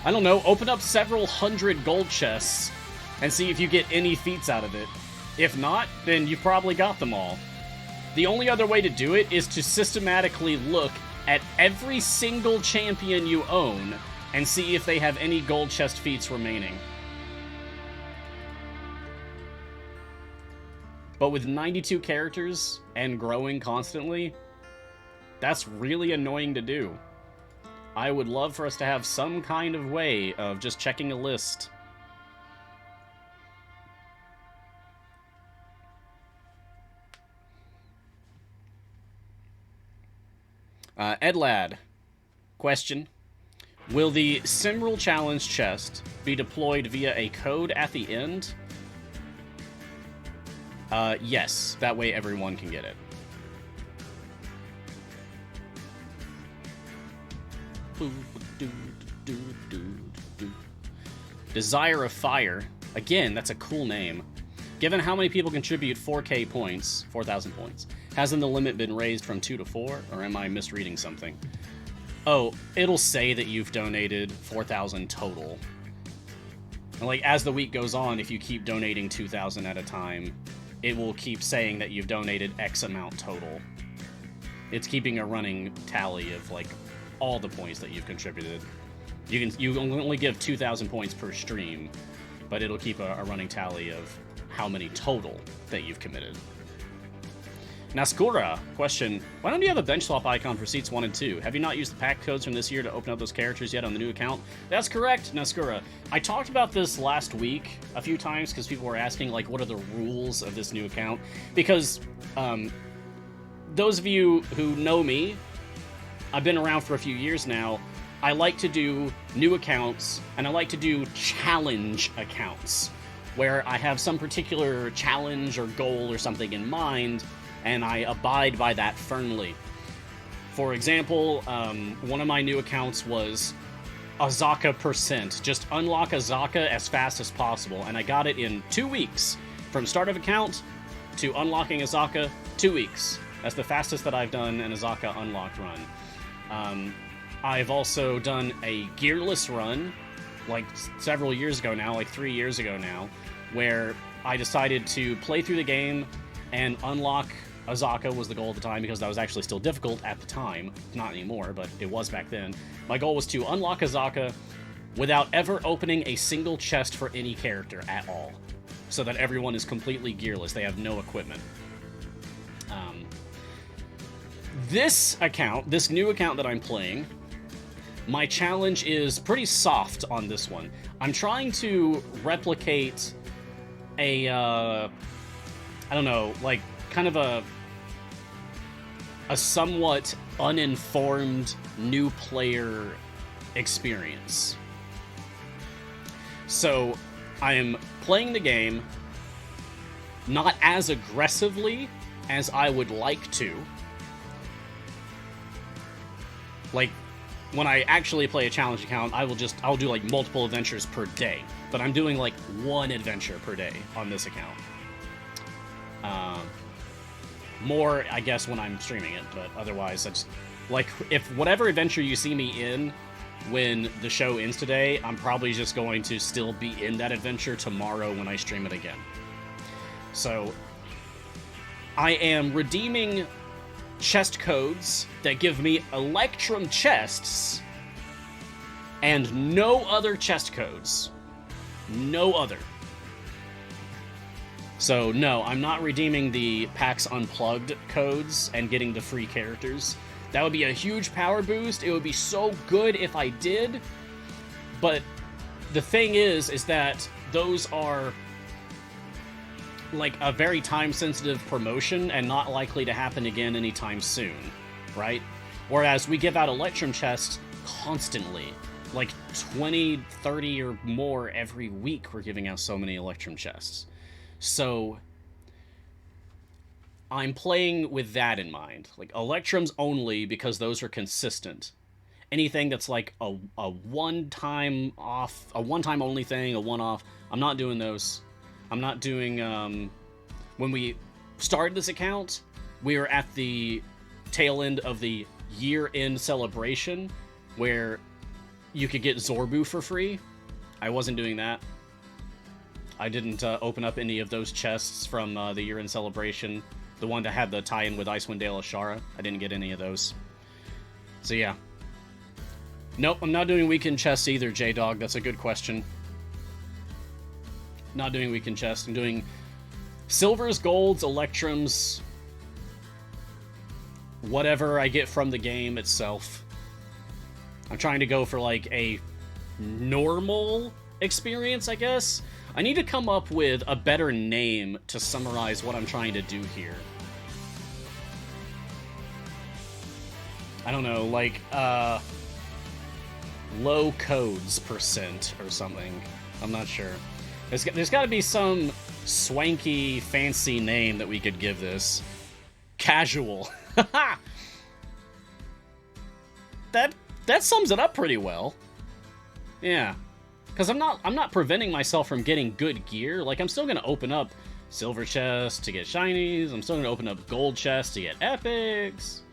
I don't know, open up several hundred gold chests and see if you get any feats out of it. If not, then you probably got them all. The only other way to do it is to systematically look at every single champion you own and see if they have any gold chest feats remaining. But with 92 characters and growing constantly, that's really annoying to do. I would love for us to have some kind of way of just checking a list. Edlad, question. Will the Simral Challenge chest be deployed via a code at the end? Yes. That way everyone can get it. Desire of Fire. Again, that's a cool name. Given how many people contribute 4K points, 4,000 points, hasn't the limit been raised from 2 to 4, or am I misreading something? Oh, it'll say that you've donated 4,000 total. And like, as the week goes on, if you keep donating 2,000 at a time, it will keep saying that you've donated X amount total. It's keeping a running tally of, like, all the points that you've contributed. You only give 2,000 points per stream, but it'll keep a running tally of how many total that you've committed. Naskura, question, why don't you have a bench swap icon for seats 1 and 2? Have you not used the pack codes from this year to open up those characters yet on the new account? That's correct, Naskura. I talked about this last week a few times because people were asking, like, what are the rules of this new account? Because those of you who know me, I've been around for a few years now, I like to do new accounts, and I like to do challenge accounts, where I have some particular challenge or goal or something in mind, and I abide by that firmly. For example, one of my new accounts was Azaka %. Just unlock Azaka as fast as possible, and I got it in 2 weeks. From start of account to unlocking Azaka, 2 weeks. That's the fastest that I've done an Azaka unlocked run. I've also done a gearless run, like several years ago now, like 3 years ago now, where I decided to play through the game and unlock Azaka was the goal at the time, because that was actually still difficult at the time. Not anymore, but it was back then. My goal was to unlock Azaka without ever opening a single chest for any character at all, so that everyone is completely gearless. They have no equipment. This account, this new account that I'm playing, my challenge is pretty soft on this one. I'm trying to replicate a, I don't know, like, kind of a somewhat uninformed new player experience. So, I am playing the game not as aggressively as I would like to. Like, when I actually play a challenge account, I'll do like multiple adventures per day. But I'm doing like 1 adventure per day on this account. More, I guess, when I'm streaming it, but otherwise, it's like, if whatever adventure you see me in when the show ends today, I'm probably just going to still be in that adventure tomorrow when I stream it again. So, I am redeeming chest codes that give me Electrum chests and no other chest codes. No other. So, no, I'm not redeeming the PAX Unplugged codes and getting the free characters. That would be a huge power boost. It would be so good if I did. But the thing is that those are like a very time-sensitive promotion and not likely to happen again anytime soon, right? Whereas we give out Electrum chests constantly. Like 20, 30 or more every week we're giving out so many Electrum chests. So I'm playing with that in mind. Like Electrums only because those are consistent. Anything that's like a one-time off, a one-time only thing, a one-off, I'm not doing those. I'm not doing, when we started this account, we were at the tail end of the year-end celebration where you could get Zorbu for free. I wasn't doing that. I didn't open up any of those chests from the year-end celebration. The one that had the tie-in with Icewind Dale Ashara. I didn't get any of those. So yeah. Nope, I'm not doing weekend chests either, J-Dog. That's a good question. Not doing weekend chests. I'm doing silvers, golds, electrums, whatever I get from the game itself. I'm trying to go for like a normal experience, I guess. I need to come up with a better name to summarize what I'm trying to do here. I don't know, like, low codes percent or something. I'm not sure. There's got to be some swanky, fancy name that we could give this. Casual. That sums it up pretty well. Yeah. Because I'm not preventing myself from getting good gear. Like, I'm still going to open up silver chests to get shinies. I'm still going to open up gold chests to get epics.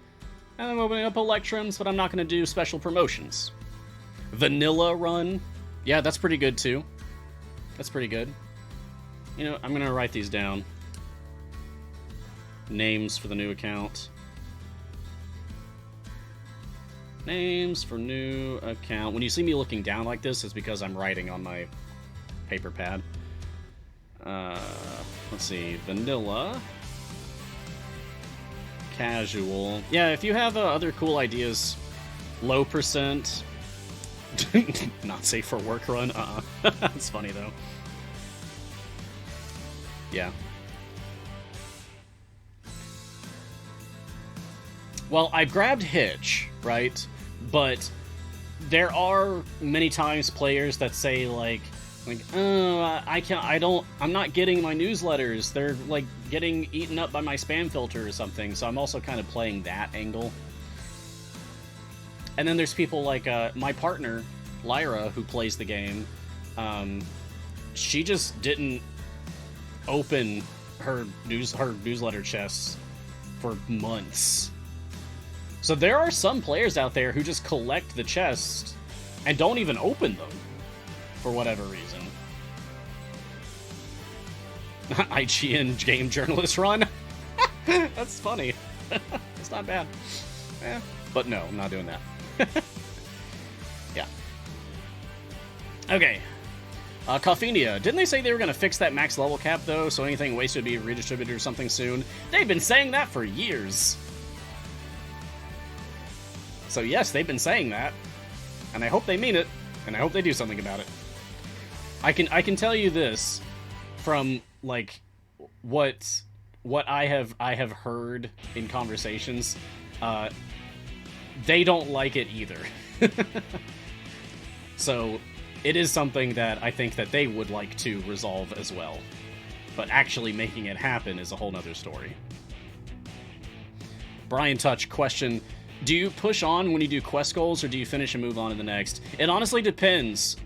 And I'm opening up electrums, but I'm not going to do special promotions. Vanilla run. Yeah, that's pretty good, too. That's pretty good. You know, I'm going to write these down. Names for the new account. Names for new account. When you see me looking down like this, it's because I'm writing on my paper pad. Let's see. Vanilla. Casual. Yeah, if you have other cool ideas. Low percent. Not safe for work run. That's funny, though. Yeah. Well, I grabbed Hitch, right? But there are many times players that say like, oh, I'm not getting my newsletters. They're like getting eaten up by my spam filter or something. So I'm also kind of playing that angle. And then there's people like my partner, Lyra, who plays the game. She just didn't open her newsletter chests for months. So there are some players out there who just collect the chests and don't even open them for whatever reason. IGN game journalist run. That's funny. It's not bad. But no, I'm not doing that. Yeah. Okay. Coffenia. Didn't they say they were going to fix that max level cap, though, so anything wasted would be redistributed or something soon? They've been saying that for years. So yes, they've been saying that, and I hope they mean it, and I hope they do something about it. I can tell you this from like what I have heard in conversations. They don't like it either. So it is something that I think that they would like to resolve as well. But actually making it happen is a whole nother story. Brian Touch, question: do you push on when you do quest goals, or do you finish and move on to the next? It honestly depends.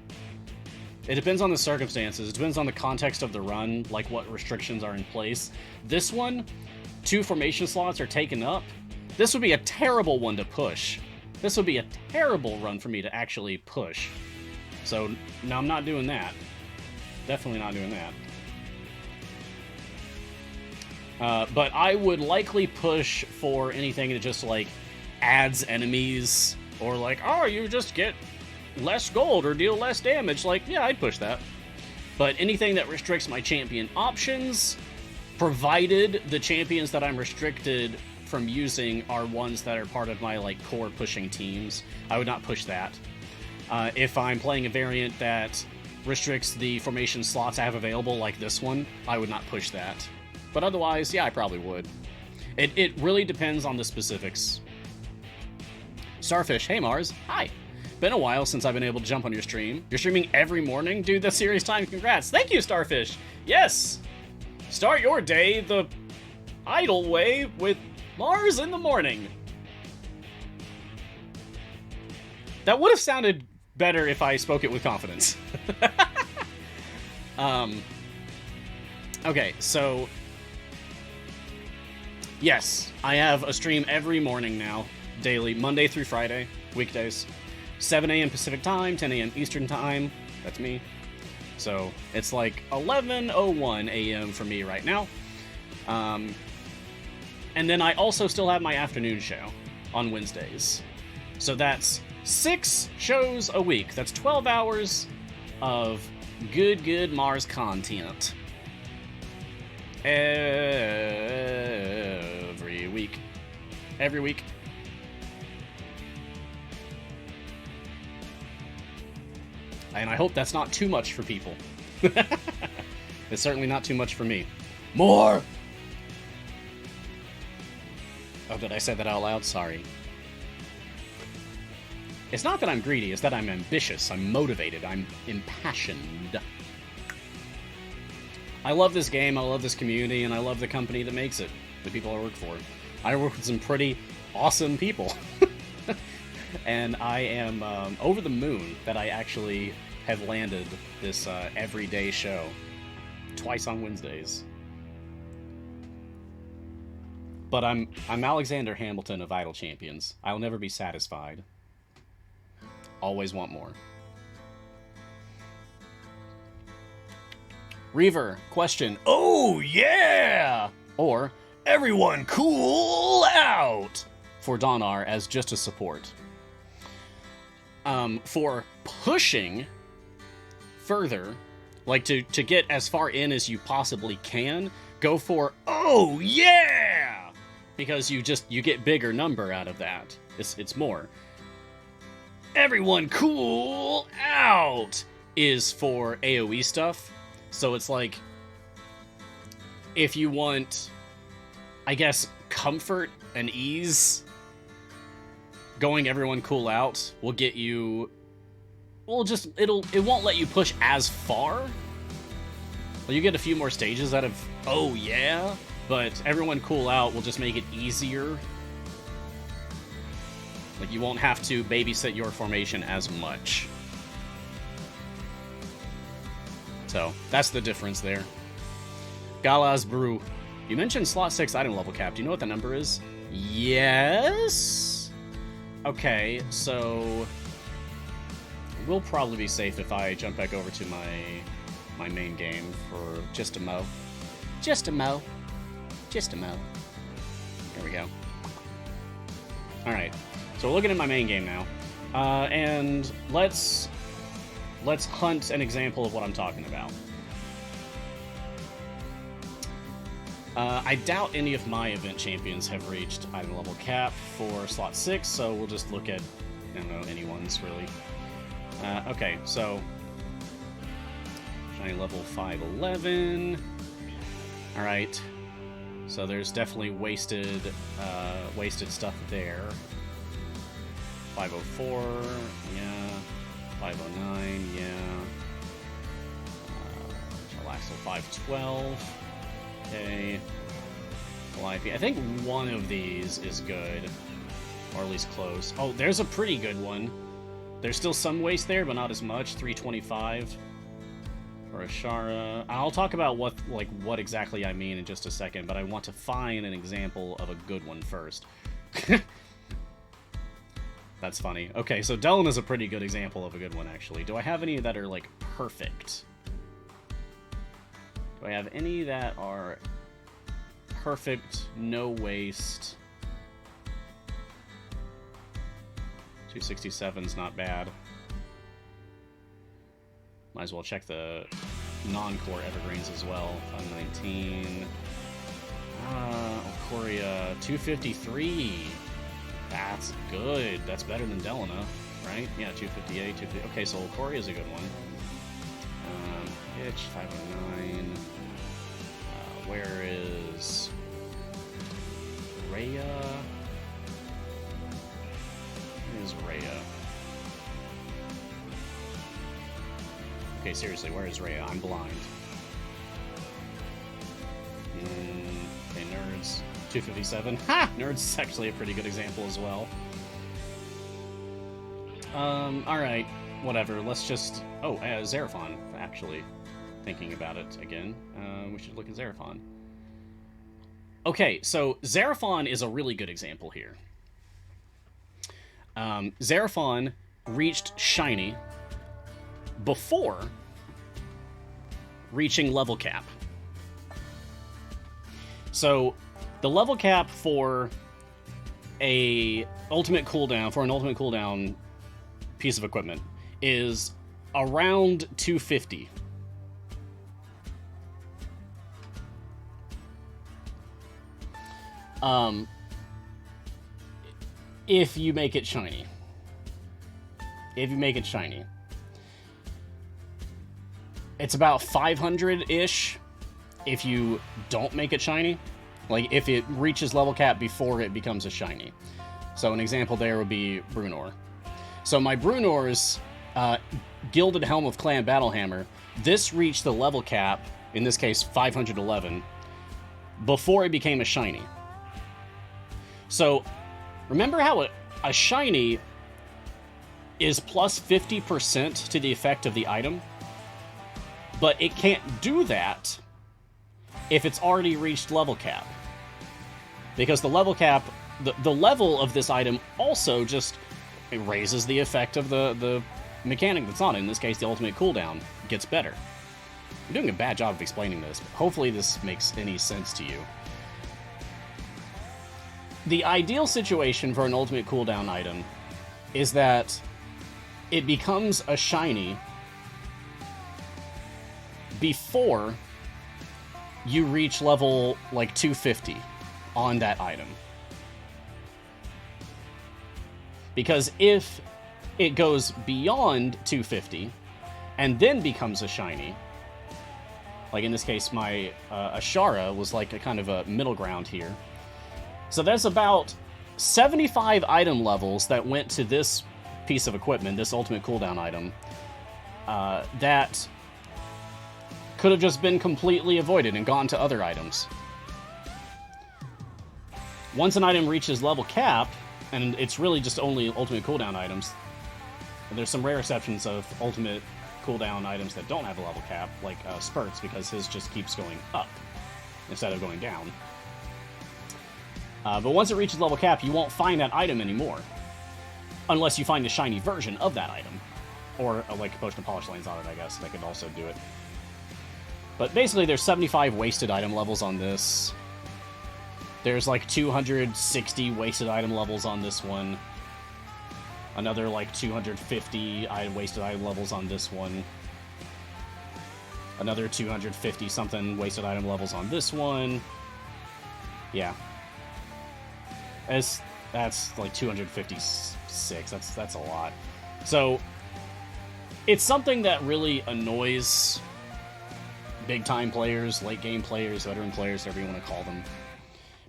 It depends on the circumstances. It depends on the context of the run, like what restrictions are in place. This one, 2 formation slots are taken up. This would be a terrible one to push. This would be a terrible run for me to actually push. So, no, I'm not doing that. Definitely not doing that. But I would likely push for anything that just, like, adds enemies, or like, oh, you just get less gold or deal less damage. Like, yeah, I'd push that. But anything that restricts my champion options, provided the champions that I'm restricted from using are ones that are part of my like core pushing teams, I would not push that. If I'm playing a variant that restricts the formation slots I have available, like this one, I would not push that. But otherwise, yeah, I probably would. It really depends on the specifics. Starfish, hey Mars, hi. Been a while since I've been able to jump on your stream. You're streaming every morning? Dude, that's serious time. Congrats. Thank you, Starfish. Yes. Start your day the idle way with Mars in the morning. That would have sounded better if I spoke it with confidence. Okay, so yes, I have a stream every morning now, daily, Monday through Friday, weekdays. 7 a.m. Pacific time, 10 a.m. Eastern time. That's me. So it's like 11:01 a.m. for me right now. And then I also still have my afternoon show on Wednesdays. So that's 6 shows a week. That's 12 hours of good Mars content. Every week. Every week. And I hope that's not too much for people. It's certainly not too much for me. More! Oh, did I say that out loud? Sorry. It's not that I'm greedy, it's that I'm ambitious, I'm motivated, I'm impassioned. I love this game, I love this community, and I love the company that makes it, the people I work for. I work with some pretty awesome people. And I am over the moon that I actually have landed this everyday show twice on Wednesdays. But I'm Alexander Hamilton of Idle Champions. I'll never be satisfied. Always want more. Reaver, question. Oh yeah! Or everyone cool out for Donar as just a support. For pushing further, like to get as far in as you possibly can, go for oh yeah, because you get bigger number out of that. It's more. Everyone cool out is for AoE stuff, so it's like if you want, I guess, comfort and ease. Going everyone cool out will get you, well, just it won't let you push as far. Well, you get a few more stages out of oh yeah, but everyone cool out will just make it easier. Like you won't have to babysit your formation as much. So that's the difference there. Galas Brew, you mentioned slot 6 item level cap. Do you know what the number is? Yes. Okay, so we'll probably be safe if I jump back over to my main game for just a mo. Just a mo. Just a mo. There we go. Alright, so we're looking at my main game now. And let's hunt an example of what I'm talking about. I doubt any of my event champions have reached item level cap for slot 6, so we'll just look at, I don't know, anyone's really. Okay, so shiny level 511. Alright, so there's definitely wasted stuff there. 504, yeah. 509, yeah. Relaxo 512. Okay. I think one of these is good. Or at least close. Oh, there's a pretty good one. There's still some waste there, but not as much. 325. For Ashara. I'll talk about what exactly I mean in just a second, but I want to find an example of a good one first. That's funny. Okay, so Delon is a pretty good example of a good one, actually. Do I have any that are, like, perfect? Do I have any that are perfect, no waste? 267's not bad. Might as well check the non-core evergreens as well. 519. Ikoria, 253. That's good. That's better than Delana, right? Yeah, 258, 250. Okay, so Ikoria is a good one. Itch, 509. Where is Rhea? Where is Rhea? Okay, seriously, where is Rhea? I'm blind. Okay, Nerds. 257. Ha! Nerds is actually a pretty good example as well. Alright. Whatever. Let's just... Oh, Xerathon, actually. Thinking about it again. We should look at Xerathon. Okay, so Xerathon is a really good example here. Xerathon reached Shiny before reaching level cap. So, the level cap for an ultimate cooldown piece of equipment is around 250. If you make it shiny. It's about 500-ish if you don't make it shiny. Like, if it reaches level cap before it becomes a shiny. So an example there would be Brunor. So my Brunor's Gilded Helm of Clan Battlehammer, this reached the level cap, in this case 511, before it became a shiny. So, remember how a shiny is plus 50% to the effect of the item? But it can't do that if it's already reached level cap. Because the level cap, the level of this item also just raises the effect of the mechanic that's on it. In this case, the ultimate cooldown gets better. I'm doing a bad job of explaining this, but hopefully this makes any sense to you. The ideal situation for an ultimate cooldown item is that it becomes a shiny before you reach level, like, 250 on that item. Because if it goes beyond 250 and then becomes a shiny, like in this case my Ashara was like a kind of a middle ground here. So that's about 75 item levels that went to this piece of equipment, this ultimate cooldown item, that could have just been completely avoided and gone to other items. Once an item reaches level cap, and it's really just only ultimate cooldown items, and there's some rare exceptions of ultimate cooldown items that don't have a level cap, like Spurts, because his just keeps going up instead of going down. But once it reaches level cap, you won't find that item anymore. Unless you find a shiny version of that item. Or, like, Potion of Polish Lanes on it, I guess. That could also do it. But basically, there's 75 wasted item levels on this. There's, like, 260 wasted item levels on this one. Another, like, 250 wasted item levels on this one. Another 250-something wasted item levels on this one. Yeah. That's like 256. That's a lot. So it's something that really annoys big time players, late game players, veteran players, whatever you want to call them,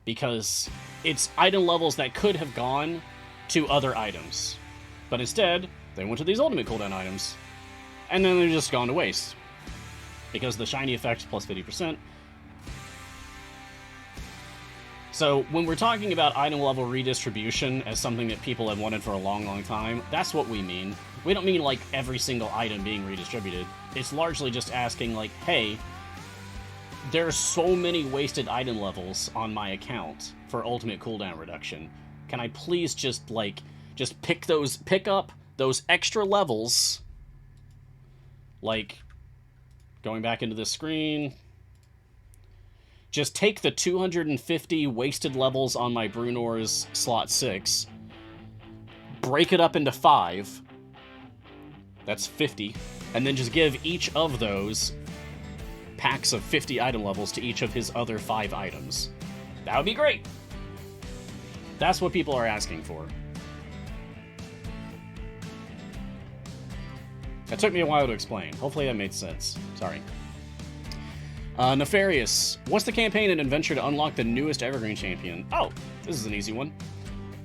because it's item levels that could have gone to other items, but instead they went to these ultimate cooldown items, and then they're just gone to waste because the shiny effect is plus 50%. So when we're talking about item level redistribution as something that people have wanted for a long, long time, that's what we mean. We don't mean, like, every single item being redistributed. It's largely just asking, like, hey, there's so many wasted item levels on my account for ultimate cooldown reduction. Can I please just, like, just pick up those extra levels, like, going back into the screen... Just take the 250 wasted levels on my Brunor's slot 6, break it up into 5, that's 50, and then just give each of those packs of 50 item levels to each of his other 5 items. That would be great. That's what people are asking for. That took me a while to explain. Hopefully that made sense. Sorry. Nefarious. What's the campaign and adventure to unlock the newest Evergreen Champion? Oh, this is an easy one.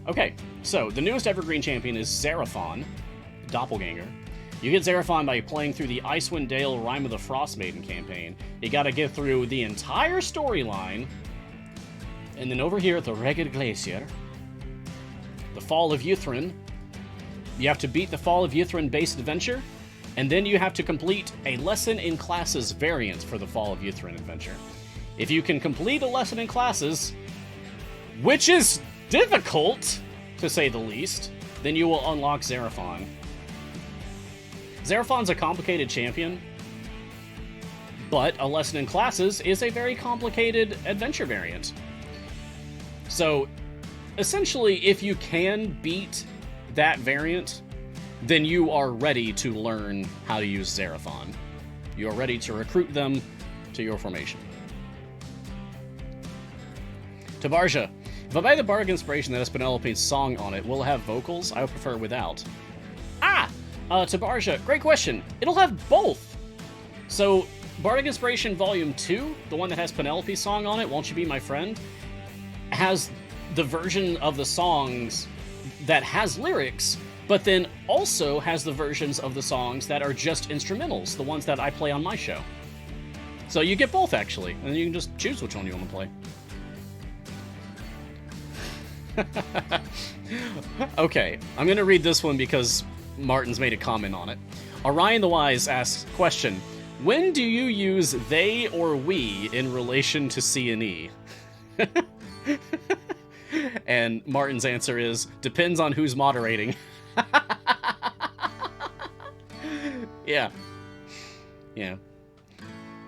Okay, so the newest Evergreen Champion is Xerathon, Doppelganger. You get Xerathon by playing through the Icewind Dale Rime of the Frost Maiden campaign. You gotta get through the entire storyline, and then over here at the Ragged Glacier, the Fall of Yuthryn, you have to beat the Fall of Yuthryn based adventure, and then you have to complete a Lesson in Classes variant for the Fall of Yuthryn adventure. If you can complete a Lesson in Classes, which is difficult, to say the least, then you will unlock Xerathon. Xerathon's a complicated champion, but a Lesson in Classes is a very complicated adventure variant. So, essentially, if you can beat that variant, then you are ready to learn how to use Xerathon. You are ready to recruit them to your formation. Tabarja. If I buy the Bardic Inspiration that has Penelope's song on it, will it have vocals? I would prefer without. Tabarja, great question. It'll have both. So, Bardic Inspiration Volume 2, the one that has Penelope's song on it, Won't You Be My Friend, has the version of the songs that has lyrics, but then also has the versions of the songs that are just instrumentals, the ones that I play on my show. So you get both, actually, and you can just choose which one you want to play. Okay, I'm going to read this one because Martin's made a comment on it. Orion the Wise asks, question, when do you use they or we in relation to C and E? And Martin's answer is, depends on who's moderating. Yeah.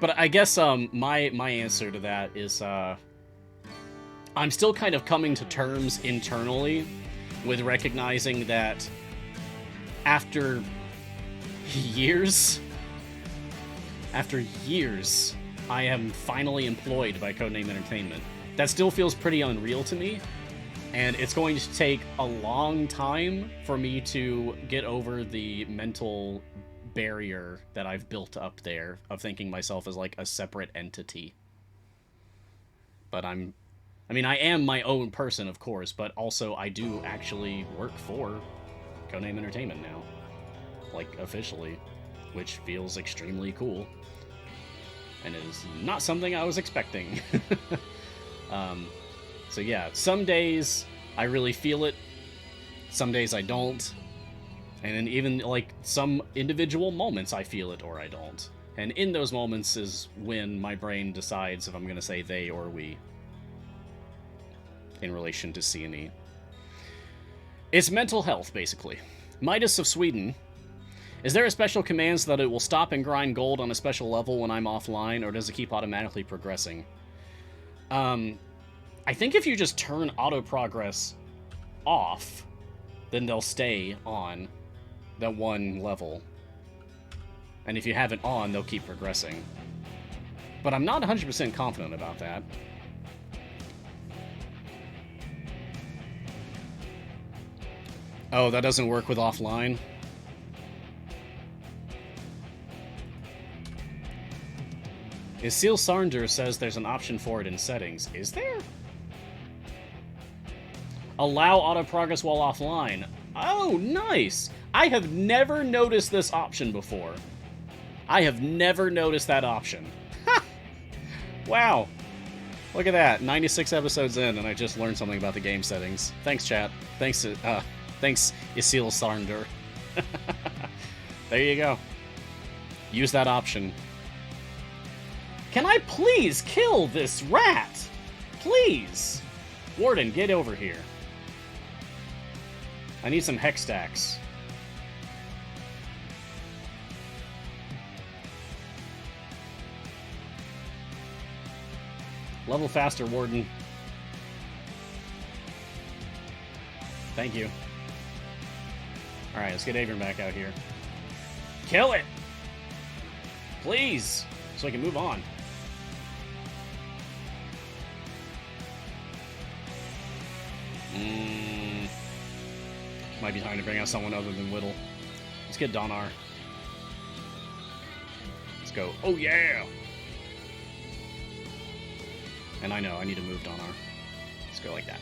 But I guess my answer to that is I'm still kind of coming to terms internally with recognizing that after years, I am finally employed by Codename Entertainment. That still feels pretty unreal to me, and it's going to take a long time for me to get over the mental barrier that I've built up there of thinking myself as like a separate entity. But I am my own person, of course, but also I do actually work for Codename Entertainment now. Like, officially. Which feels extremely cool. And is not something I was expecting. So yeah, some days I really feel it. Some days I don't. And then even, like, some individual moments I feel it or I don't. And in those moments is when my brain decides if I'm going to say they or we in relation to C and E. It's mental health, basically. Midas of Sweden. Is there a special command so that it will stop and grind gold on a special level when I'm offline, or does it keep automatically progressing? I think if you just turn auto progress off, then they'll stay on that one level. And if you have it on, they'll keep progressing. But I'm not 100% confident about that. Oh, that doesn't work with offline? Isil Sarnder says there's an option for it in settings. Is there? Allow auto progress while offline. Oh, nice! I have never noticed this option before. I have never noticed that option. Ha! Wow. Look at that. 96 episodes in, and I just learned something about the game settings. Thanks, chat. Thanks, Isil Sarnder. There you go. Use that option. Can I please kill this rat? Please! Warden, get over here. I need some hex stacks. Level faster, Warden. Thank you. Alright, let's get Adrian back out here. Kill it! Please! So I can move on. Might be time to bring out someone other than Whittle. Let's get Donar. Let's go. Oh, yeah! And I know, I need to move Donar. Let's go like that.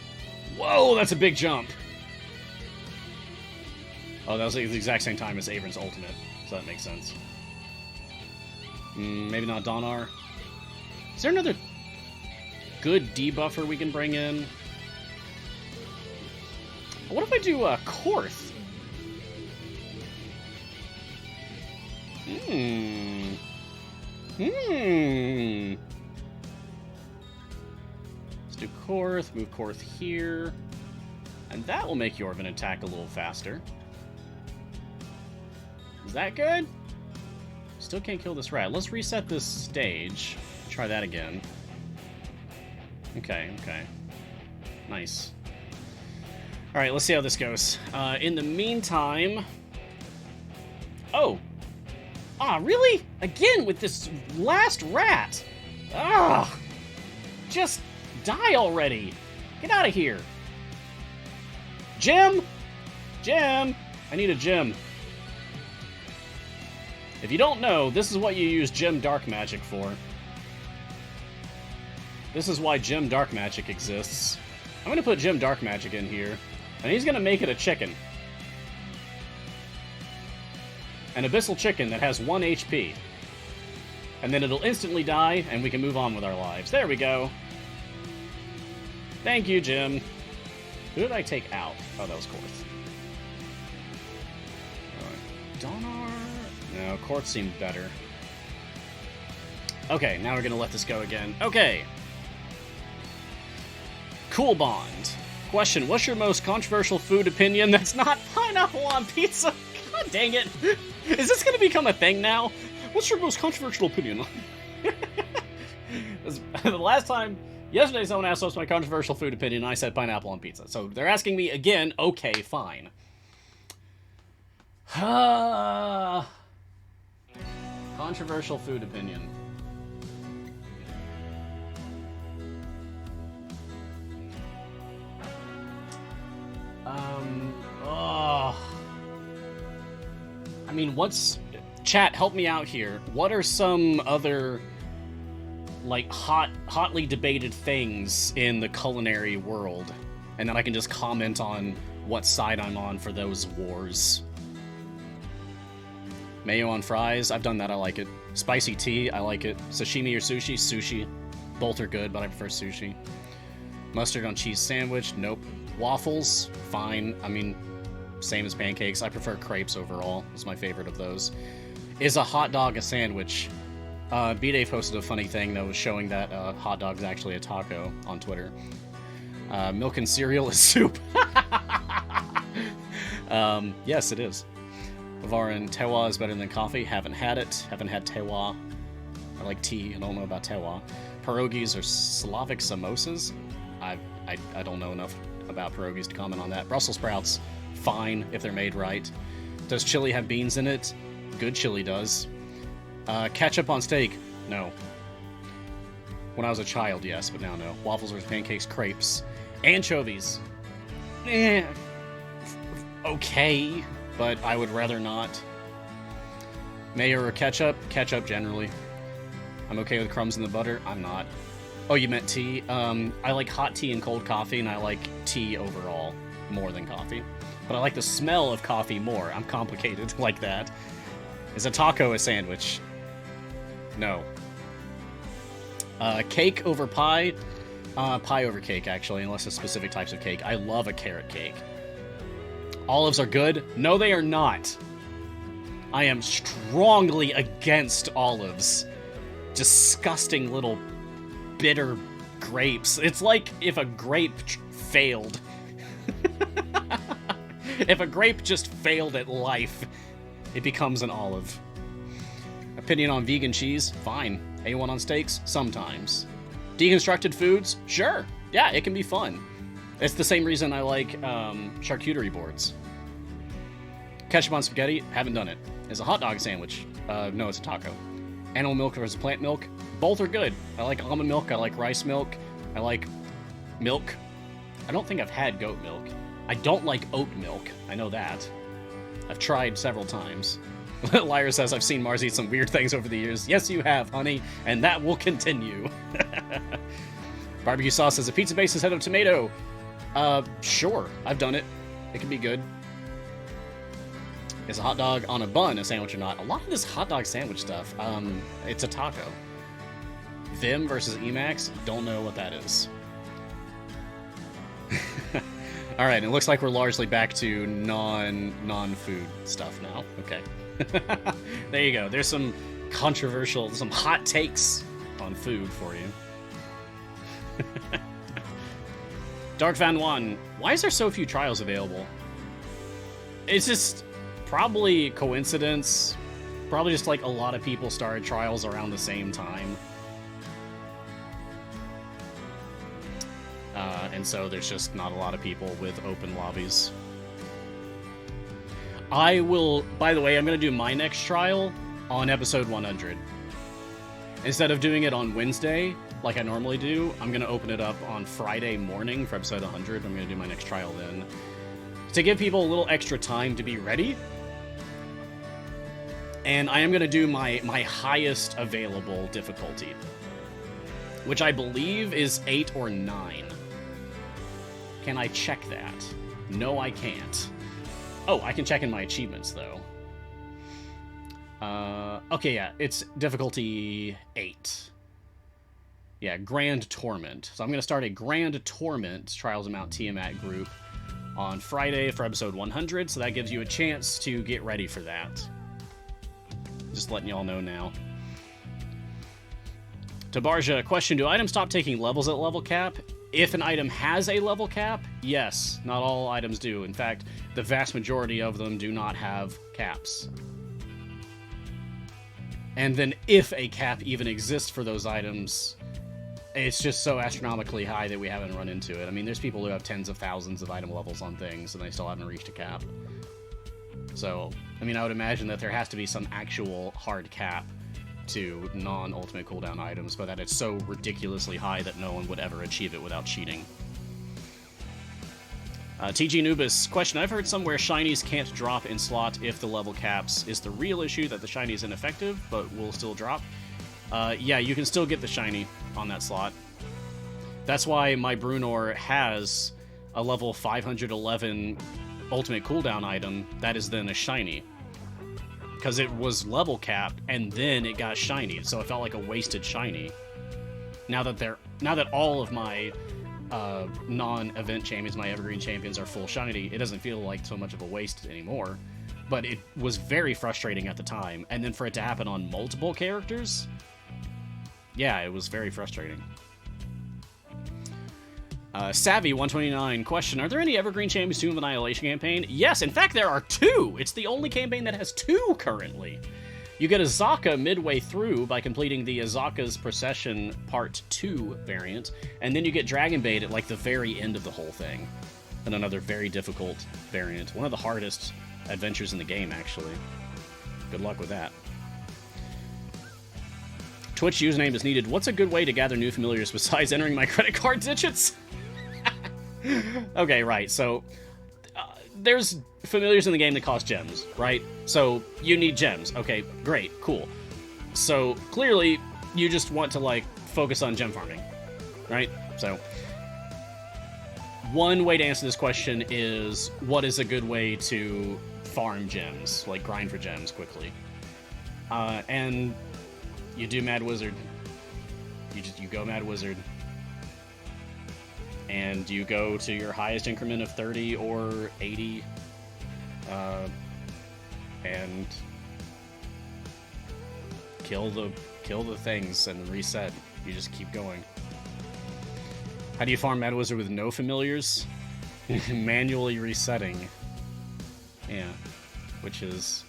Whoa, that's a big jump! Oh, that was the exact same time as Avern's ultimate, so that makes sense. Maybe not Donar. Is there another good debuffer we can bring in? What if I do Korth? Let's do Korth, move Korth here. And that will make Yorvin attack a little faster. Is that good? Still can't kill this rat. Let's reset this stage. Try that again. Okay, okay. Nice. Alright, let's see how this goes. In the meantime... Oh! Ah, really? Again with this last rat! Ah! Just die already! Get out of here! Jim! Jim! I need a gem. If you don't know, this is what you use Gem Dark Magic for. This is why Gem Dark Magic exists. I'm gonna put Gem Dark Magic in here, and he's gonna make it a chicken. An Abyssal Chicken that has 1 HP. And then it'll instantly die, and we can move on with our lives. There we go. Thank you, Jim. Who did I take out? Oh, that was Korth. Alright. Donar? No, Korth seemed better. Okay, now we're gonna let this go again. Okay. Cool Bond. Question, what's your most controversial food opinion that's not pineapple on pizza? God dang it. Is this gonna become a thing now? What's your most controversial opinion? The last time, yesterday someone asked what's my controversial food opinion, and I said pineapple on pizza. So they're asking me again, okay, fine. Controversial food opinion. I mean, what's... Chat, help me out here. What are some other, like, hotly debated things in the culinary world? And then I can just comment on what side I'm on for those wars. Mayo on fries, I've done that, I like it. Spicy tea, I like it. Sashimi or sushi? Sushi. Both are good, but I prefer sushi. Mustard on cheese sandwich? Nope. Waffles? Fine. I mean, same as pancakes. I prefer crepes overall. It's my favorite of those. Is a hot dog a sandwich? B-Dave posted a funny thing that was showing that hot dog's actually a taco on Twitter. Milk and cereal is soup. Yes, it is. Varin, tewa is better than coffee. Haven't had it. Haven't had tewa. I like tea. I don't know about tewa. Pierogies are Slavic samosas. I don't know enough about pierogies to comment on that. Brussels sprouts, fine if they're made right. Does chili have beans in it? Good chili does. Ketchup on steak? No. When I was a child, yes, but now no. Waffles versus pancakes, crepes. Anchovies. Okay, but I would rather not. Mayo or ketchup? Ketchup, generally. I'm okay with crumbs in the butter? I'm not. Oh, you meant tea? I like hot tea and cold coffee, and I like tea overall more than coffee. But I like the smell of coffee more. I'm complicated like that. Is a taco a sandwich? No. Cake over pie? Pie over cake, actually, unless it's specific types of cake. I love a carrot cake. Olives are good? No, they are not. I am strongly against olives. Disgusting little bitter grapes. It's like if a grape failed. If a grape just failed at life, it becomes an olive. Opinion on vegan cheese? Fine. A1 on steaks? Sometimes. Deconstructed foods? Sure. Yeah, it can be fun. It's the same reason I like charcuterie boards. Ketchup on spaghetti? Haven't done it. Is a hot dog sandwich? No, it's a taco. Animal milk versus plant milk? Both are good. I like almond milk. I like rice milk. I like milk. I don't think I've had goat milk. I don't like oat milk. I know that. I've tried several times. Lyra says, I've seen Mars eat some weird things over the years. Yes, you have, honey, and that will continue. Barbecue sauce says, a pizza base instead of tomato. Sure. I've done it. It can be good. Is a hot dog on a bun a sandwich or not? A lot of this hot dog sandwich stuff, it's a taco. Vim versus Emacs, don't know what that is. Alright, it looks like we're largely back to non-food stuff now. Okay. There you go. There's some controversial, some hot takes on food for you. Dark Van Wan, why is there so few trials available? It's just probably coincidence. Probably just like a lot of people started trials around the same time. And so there's just not a lot of people with open lobbies. I will, by the way, I'm going to do my next trial on episode 100. Instead of doing it on Wednesday, like I normally do, I'm going to open it up on Friday morning for episode 100. I'm going to do my next trial then. To give people a little extra time to be ready. And I am going to do my highest available difficulty, which I believe is 8 or 9. Can I check that? No, I can't. Oh, I can check in my achievements, though. Okay, yeah, it's difficulty 8. Yeah, Grand Torment. So I'm going to start a Grand Torment Trials of Mount Tiamat group on Friday for episode 100, so that gives you a chance to get ready for that. Just letting y'all know now. Tabarja, question, do items stop taking levels at level cap? If an item has a level cap, yes. Not all items do. In fact, the vast majority of them do not have caps. And then if a cap even exists for those items, it's just so astronomically high that we haven't run into it. I mean, there's people who have tens of thousands of item levels on things, and they still haven't reached a cap. So, I mean, I would imagine that there has to be some actual hard cap to non-ultimate cooldown items, but that it's so ridiculously high that no one would ever achieve it without cheating. TG Nubis, question, I've heard somewhere shinies can't drop in slot if the level caps. Is the real issue that the shiny is ineffective, but will still drop? Yeah, you can still get the shiny on that slot. That's why my Brunor has a level 511 ultimate cooldown item that is then a shiny. Because it was level capped, and then it got shiny, so it felt like a wasted shiny. Now that all of my non-event champions, my evergreen champions, are full shiny, it doesn't feel like so much of a waste anymore. But it was very frustrating at the time, and then for it to happen on multiple characters, yeah, it was very frustrating. Savvy129, question, are there any Evergreen Champions Tomb of Annihilation campaign? Yes, in fact, there are 2! It's the only campaign that has 2 currently. You get Azaka midway through by completing the Azaka's Procession Part 2 variant, and then you get Dragon Bait at, like, the very end of the whole thing. And another very difficult variant. One of the hardest adventures in the game, actually. Good luck with that. Twitch username is needed. What's a good way to gather new familiars besides entering my credit card digits? Okay, right, so there's familiars in the game that cost gems, right? So you need gems. Okay, great, cool. So clearly you just want to, like, focus on gem farming, right? So one way to answer this question is, what is a good way to farm gems, like grind for gems quickly? And you do Mad Wizard. You go Mad Wizard. And you go to your highest increment of 30 or 80, and kill the things and reset. You just keep going. How do you farm Mad Wizard with no familiars? Manually resetting. Yeah, which is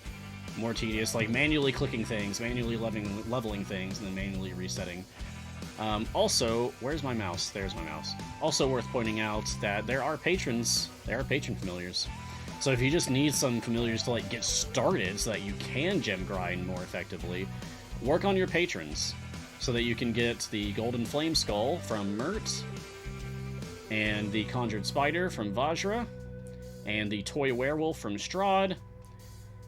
more tedious. Like manually clicking things, manually leveling things, and then manually resetting. Also, where's my mouse? There's my mouse. Also worth pointing out that there are patron familiars. So if you just need some familiars to, like, get started so that you can gem grind more effectively, work on your patrons so that you can get the Golden Flame Skull from Mert, and the Conjured Spider from Vajra, and the Toy Werewolf from Strahd,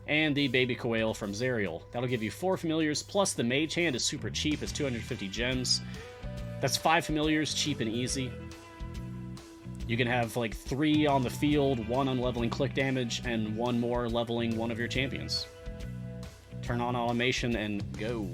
and the Baby Quail from Zerial. That'll give you 4 familiars, plus the Mage Hand is super cheap, it's 250 gems. That's 5 familiars, cheap and easy. You can have like 3 on the field, 1 unleveling click damage, and 1 more leveling one of your champions. Turn on automation and go.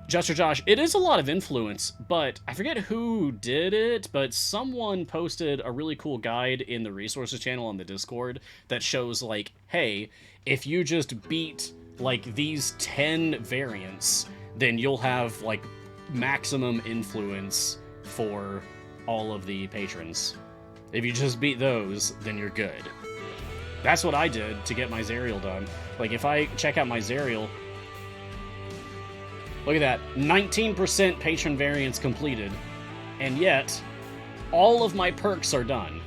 Jester Josh, it is a lot of influence, but I forget who did it, but someone posted a really cool guide in the resources channel on the Discord that shows, like, hey, if you just beat, like, these 10 variants, then you'll have, like, maximum influence for all of the patrons. If you just beat those, then you're good. That's what I did to get my Zerial done. Like, if I check out my Zerial, look at that, 19% patron variants completed, and yet, all of my perks are done.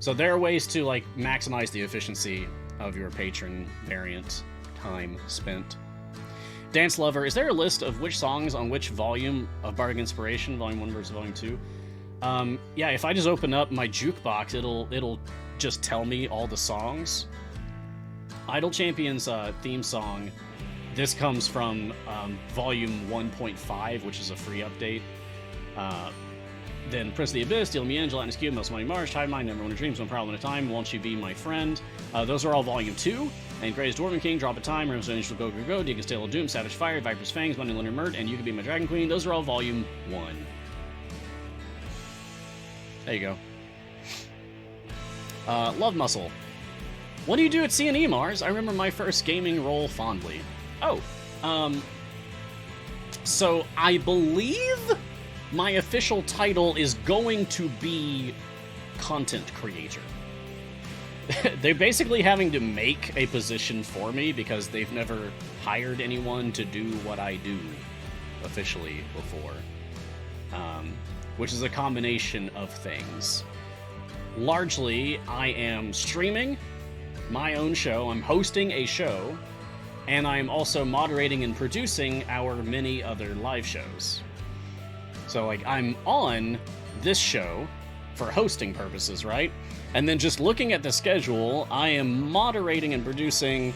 So there are ways to, like, maximize the efficiency of your patron variant time spent. Dance Lover, is there a list of which songs on which volume of Bardic Inspiration, Volume 1 versus Volume 2? Yeah, if I just open up my jukebox, it'll just tell me all the songs. Idle Champions theme song, this comes from Volume 1.5, which is a free update. Then Prince of the Abyss, Deal Me In, Gelatinous Cube, Most Money Marsh, Hive Mind, Never One Dreams, One Problem at a Time, Won't You Be My Friend. Those are all Volume 2. And Greatest Dwarven King, Drop of Time, Rose Initial Go Go Go, Deacon's Tale of Doom, Savage Fire, Viper's Fangs, Money Lunar Mert, and You Could Be My Dragon Queen. Those are all Volume 1. There you go. Love Muscle. What do you do at CNE, Mars? I remember my first gaming role fondly. Oh, so I believe my official title is going to be content creator. They're basically having to make a position for me because they've never hired anyone to do what I do officially before. Which is a combination of things. Largely, I am streaming my own show, I'm hosting a show, and I'm also moderating and producing our many other live shows. So, like, I'm on this show for hosting purposes, right? And then just looking at the schedule, I am moderating and producing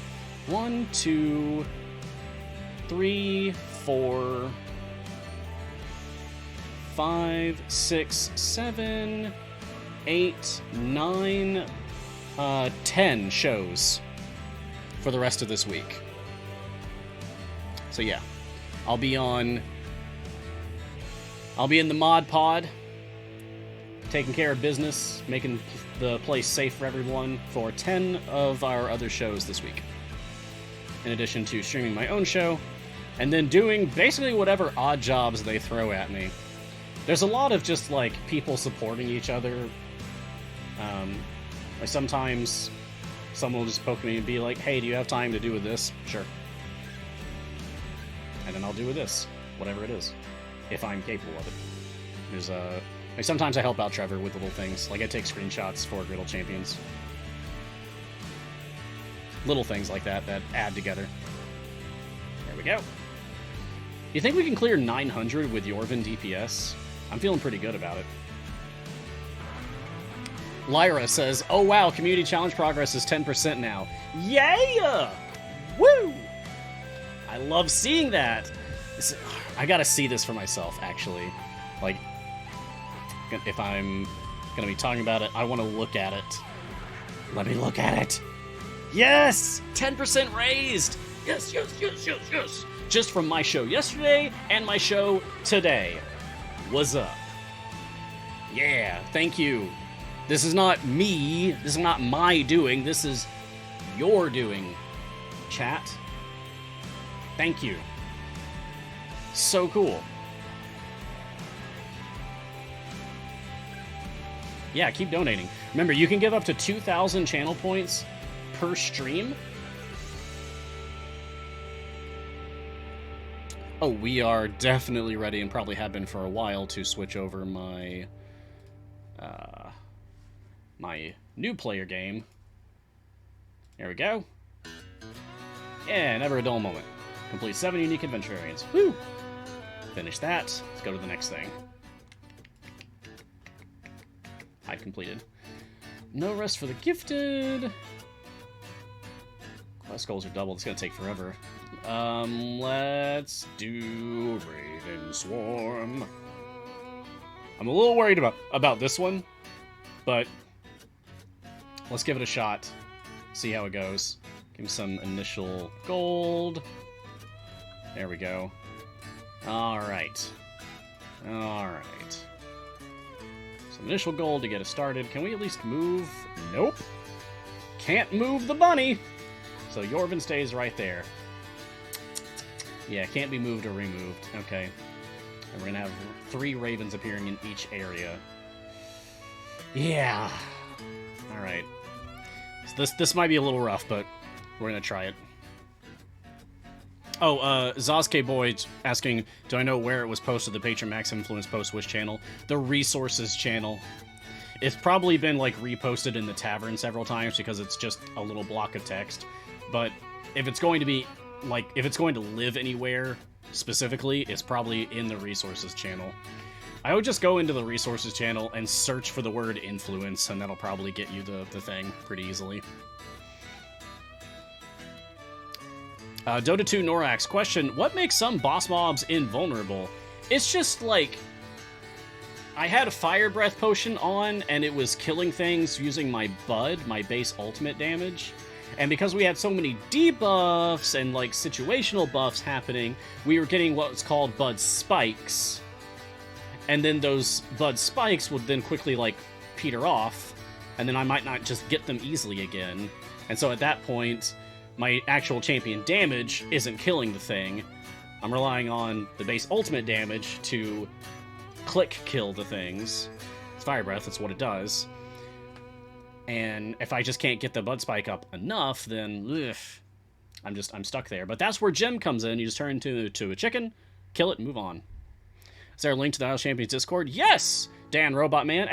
1, 2, 3, 4, 5, 6, 7, 8, 9, 10 shows for the rest of this week. So yeah, I'll be in the mod pod, taking care of business, making the place safe for everyone for 10 of our other shows this week. In addition to streaming my own show, and then doing basically whatever odd jobs they throw at me. There's a lot of just, like, people supporting each other. Like, sometimes someone will just poke me and be like, hey, do you have time to do with this? Sure. And then I'll do with this, whatever it is, if I'm capable of it. There's like, sometimes I help out Trevor with little things, like I take screenshots for Griddle Champions. Little things like that add together. There we go. You think we can clear 900 with Yorvin DPS? I'm feeling pretty good about it. Lyra says, oh wow, community challenge progress is 10% now. Yeah! Woo! I love seeing that. I gotta see this for myself, actually. Like, if I'm gonna be talking about it, I want to look at it. Let me look at it. Yes! 10% raised! Yes, yes, yes, yes, yes! Just from my show yesterday and my show today. What's up? Yeah, thank you. This is not me. This is not my doing. This is your doing, chat. Thank you. So cool. Yeah, keep donating. Remember, you can give up to 2,000 channel points per stream. Oh, we are definitely ready, and probably have been for a while, to switch over my my new player game. There we go. Yeah, never a dull moment. Complete 7 unique adventure variants. Woo! Finish that. Let's go to the next thing. Hide completed. No rest for the gifted. Quest goals are doubled. It's gonna take forever. Let's do Raven Swarm. I'm a little worried about this one, but let's give it a shot. See how it goes. Give him some initial gold. There we go. Alright. Alright. Some initial gold to get us started. Can we at least move? Nope. Can't move the bunny! So Yorvin stays right there. Yeah, can't be moved or removed. Okay. And we're gonna have 3 ravens appearing in each area. Yeah. Alright. So this might be a little rough, but we're gonna try it. Oh, Zazke Boy asking, do I know where it was posted, the Patron Max Influence post, which channel? The Resources channel. It's probably been, like, reposted in the tavern several times because it's just a little block of text. But if it's going to be, like, if it's going to live anywhere specifically, it's probably in the Resources channel. I would just go into the Resources channel and search for the word Influence, and that'll probably get you the thing pretty easily. Dota 2 Norax, question, what makes some boss mobs invulnerable? It's just, like, I had a Fire Breath potion on, and it was killing things using my Bud, my base ultimate damage. And because we had so many debuffs and, like, situational buffs happening, we were getting what's called Bud Spikes. And then those Bud Spikes would then quickly, like, peter off, and then I might not just get them easily again. And so at that point, my actual champion damage isn't killing the thing. I'm relying on the base ultimate damage to click kill the things. It's Fire Breath, that's what it does. And if I just can't get the Bud Spike up enough, then ugh, I'm stuck there. But that's where Gem comes in. You just turn into a chicken, kill it, and move on. Is there a link to the Idle Champions Discord? Yes! Dan Robot Man, !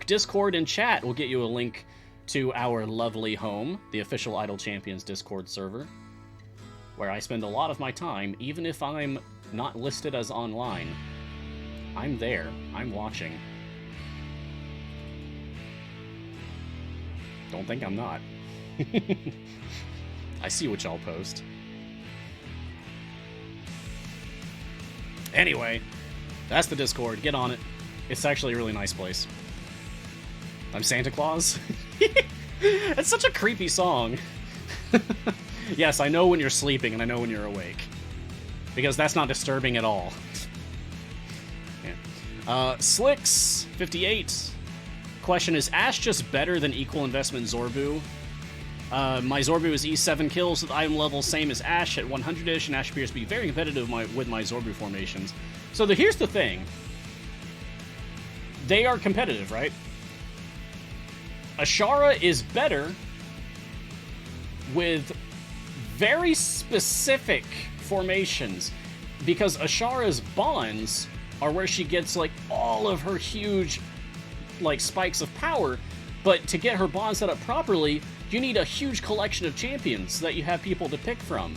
Discord in chat will get you a link to our lovely home, the official Idle Champions Discord server, where I spend a lot of my time, even if I'm not listed as online. I'm there. I'm watching. Don't think I'm not. I see what y'all post. Anyway, that's the Discord. Get on it. It's actually a really nice place. I'm Santa Claus? It's such a creepy song. Yes, I know when you're sleeping and I know when you're awake. Because that's not disturbing at all. Yeah. Slicks58. Question, is Ashe just better than equal investment Zorbu? My Zorbu is E7 kills with item level same as Ashe at 100-ish, and Ashe appears to be very competitive with my Zorbu formations. So here's the thing. They are competitive, right? Ashara is better with very specific formations, because Ashara's bonds are where she gets, like, all of her huge, like, spikes of power, but to get her bond set up properly, you need a huge collection of champions that you have people to pick from.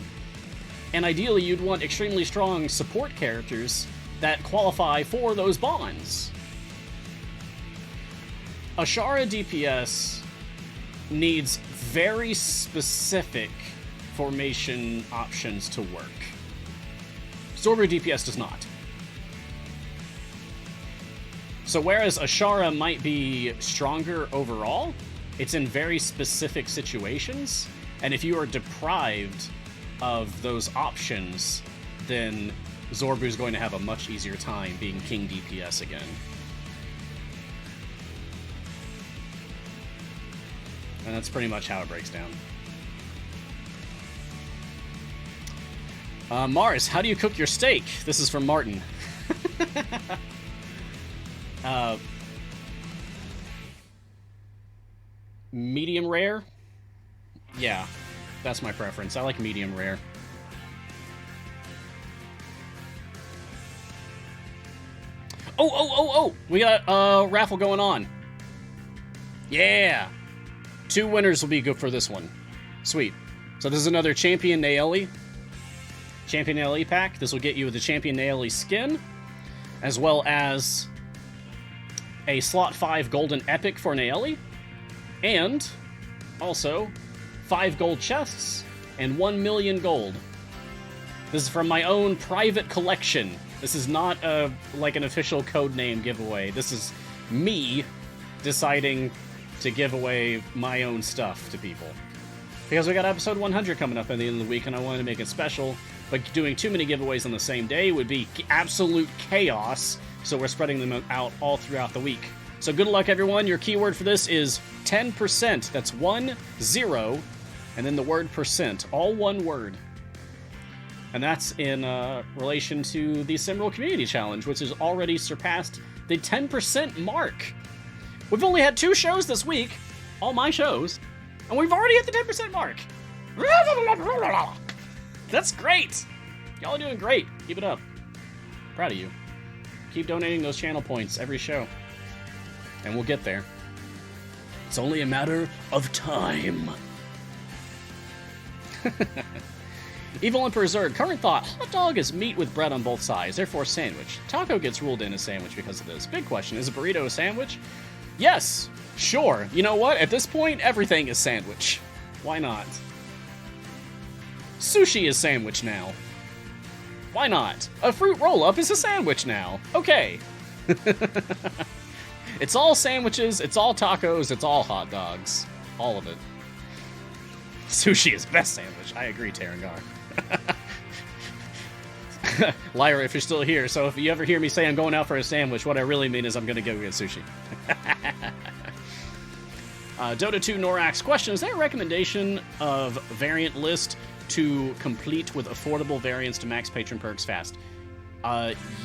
And ideally, you'd want extremely strong support characters that qualify for those bonds. Ashara DPS needs very specific formation options to work. Zorbu DPS does not. So whereas Ashara might be stronger overall, it's in very specific situations, and if you are deprived of those options, then Zorbu's going to have a much easier time being King DPS again. And that's pretty much how it breaks down. Mars, how do you cook your steak? This is from Martin. Medium rare? Yeah, that's my preference. I like medium rare. Oh! We got a raffle going on. Yeah! 2 winners will be good for this one. Sweet. So this is another Champion Naeli. Champion ALE pack. This will get you the Champion ALE skin, as well as a slot 5 golden epic for an ALE, and also 5 gold chests and 1 million gold. This is from my own private collection. This is not like an official codename giveaway. This is me deciding to give away my own stuff to people. Because we got episode 100 coming up at the end of the week, and I wanted to make it special, but doing too many giveaways on the same day would be absolute chaos, so we're spreading them out all throughout the week. So good luck, everyone. Your keyword for this is 10%. That's 10, and then the word percent. All one word. And that's in relation to the Simral Community Challenge, which has already surpassed the 10% mark. We've only had 2 shows this week, all my shows, and we've already hit the 10% mark. That's great. Y'all are doing great. Keep it up. Proud of you. Keep donating those channel points every show, and we'll get there. It's only a matter of time. Evil Emperor Zerg, current thought, hot dog is meat with bread on both sides, therefore sandwich. Taco gets ruled in as sandwich because of this. Big question, is a burrito a sandwich? Yes, sure. You know what? At this point, everything is sandwich. Why not? Sushi is sandwich now. Why not? A fruit roll-up is a sandwich now. Okay. It's all sandwiches, it's all tacos, it's all hot dogs. All of it. Sushi is best sandwich. I agree, Tarangar. Lyra, if you're still here, so if you ever hear me say I'm going out for a sandwich, what I really mean is I'm going to go get sushi. Dota 2 Norax question, is there a recommendation of variant list to complete with affordable variants to max patron perks fast?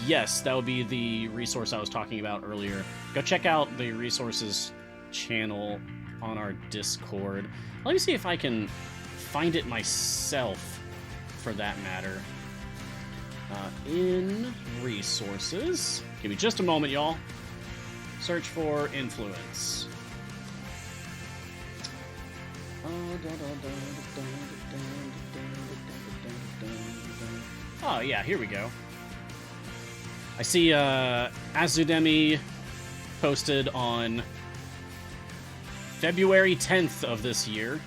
Yes, that would be the resource I was talking about earlier. Go check out the resources channel on our Discord. Let me see if I can find it myself, for that matter. In resources. Give me just a moment, y'all. Search for influence. Oh, yeah, here we go. I see Azudemi posted on February 10th of this year.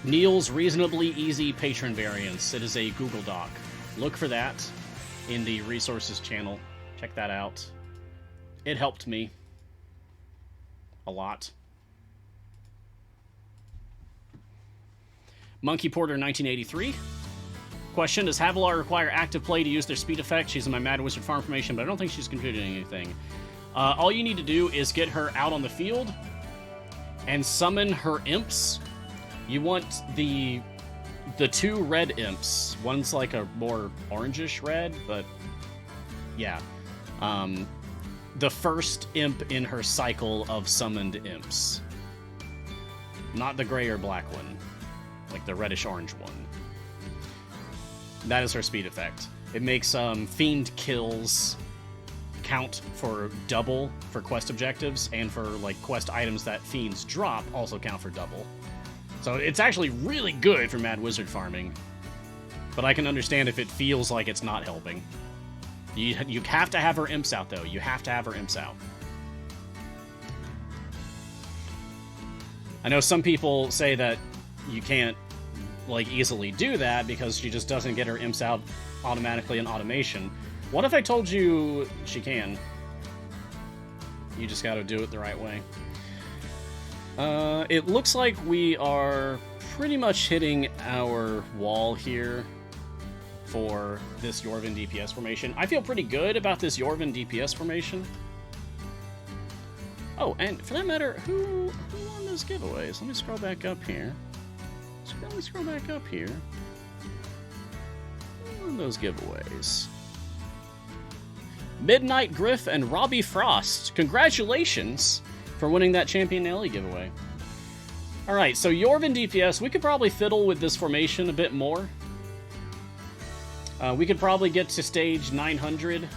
Neil's Reasonably Easy Patron Variants. It is a Google Doc. Look for that in the resources channel. Check that out. It helped me a lot. Monkey Porter 1983. Question, does Havilar require active play to use their speed effect? She's in my Mad Wizard farm formation, but I don't think she's contributing anything. All you need to do is get her out on the field and summon her imps. You want the 2 red imps. One's like a more orangish red, but yeah. The first imp in her cycle of summoned imps. Not the gray or black one. Like the reddish-orange one. That is her speed effect. It makes fiend kills count for double for quest objectives, and for like quest items that fiends drop also count for double. So it's actually really good for Mad Wizard farming. But I can understand if it feels like it's not helping. You have to have her imps out, though. You have to have her imps out. I know some people say that you can't like easily do that because she just doesn't get her imps out automatically in automation. What if I told you she can? You just gotta do it the right way. It looks like we are pretty much hitting our wall here for this Yorvin DPS formation. I feel pretty good about this Yorvin DPS formation. Oh, and for that matter, who won those giveaways? Let me scroll back up here. Let me scroll back up here. Who won those giveaways? Midnight Griff and Robbie Frost. Congratulations for winning that Champion Ellie giveaway. Alright, so Yorvin DPS, we could probably fiddle with this formation a bit more. We could probably get to stage 900.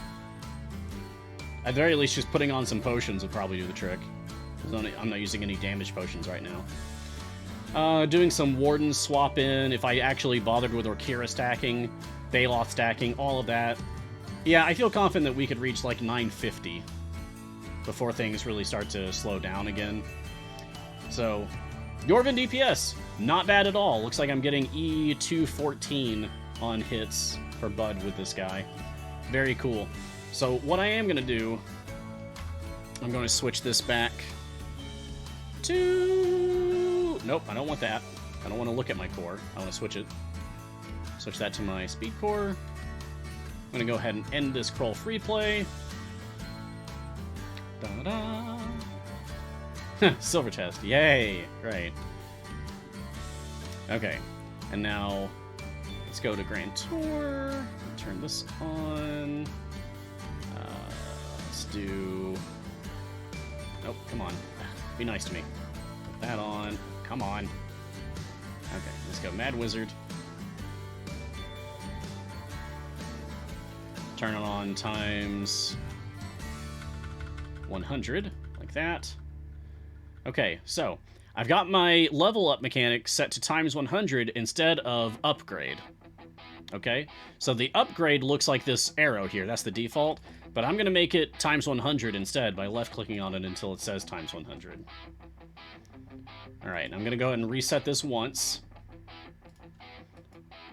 At the very least, just putting on some potions would probably do the trick. I'm not using any damage potions right now. Doing some Warden swap in, if I actually bothered with Orkira stacking, Baloth stacking, all of that. Yeah, I feel confident that we could reach like 950 before things really start to slow down again. So, Yorvin DPS, not bad at all. Looks like I'm getting E214 on hits per Bud with this guy. Very cool. So what I am going to do, I'm going to switch this back to... Nope, I don't want that. I don't want to look at my core. I want to switch it. Switch that to my speed core. I'm going to go ahead and end this Krull free play. Da-da! Silver chest. Yay! Great. Okay. And now, let's go to Grand Tour. Turn this on. Let's do... Nope, come on. Be nice to me. Put that on. Come on. Okay, let's go Mad Wizard. Turn it on times 100, like that. Okay, so I've got my level up mechanic set to times 100 instead of upgrade. Okay, so the upgrade looks like this arrow here. That's the default, but I'm going to make it times 100 instead by left-clicking on it until it says times 100. All right, I'm going to go ahead and reset this once.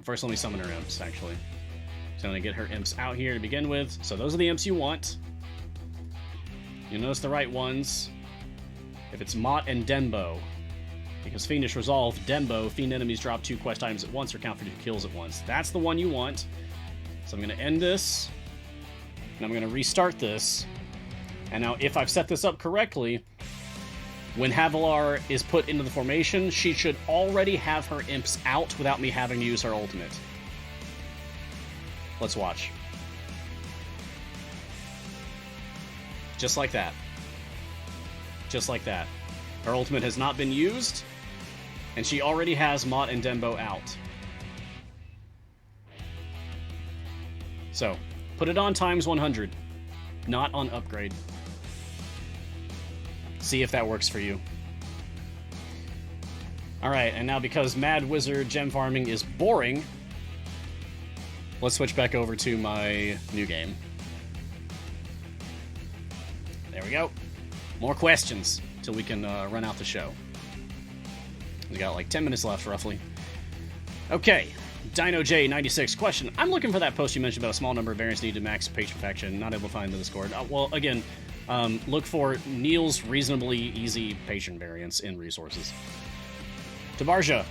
First, let me summon her imps, actually. So I'm going to get her imps out here to begin with. So those are the imps you want. You'll notice the right ones. If it's Mott and Dembo, because Fiendish Resolve, Dembo, Fiend enemies drop 2 quest items at once or count for 2 kills at once. That's the one you want. So I'm going to end this, and I'm going to restart this. And now, if I've set this up correctly, when Havilar is put into the formation, she should already have her imps out without me having to use her ultimate. Let's watch. Just like that. Just like that. Her ultimate has not been used, and she already has Mott and Dembo out. So, put it on times 100, not on upgrade. See if that works for you. Alright, and now because Mad Wizard gem farming is boring, let's switch back over to my new game. There we go. More questions till we can run out the show. We got like 10 minutes left, roughly. Okay, Dino J96 question. I'm looking for that post you mentioned about a small number of variants needed to max patron faction. Not able to find the Discord. Well, again, look for Neil's reasonably easy patron variants in resources. Tabarja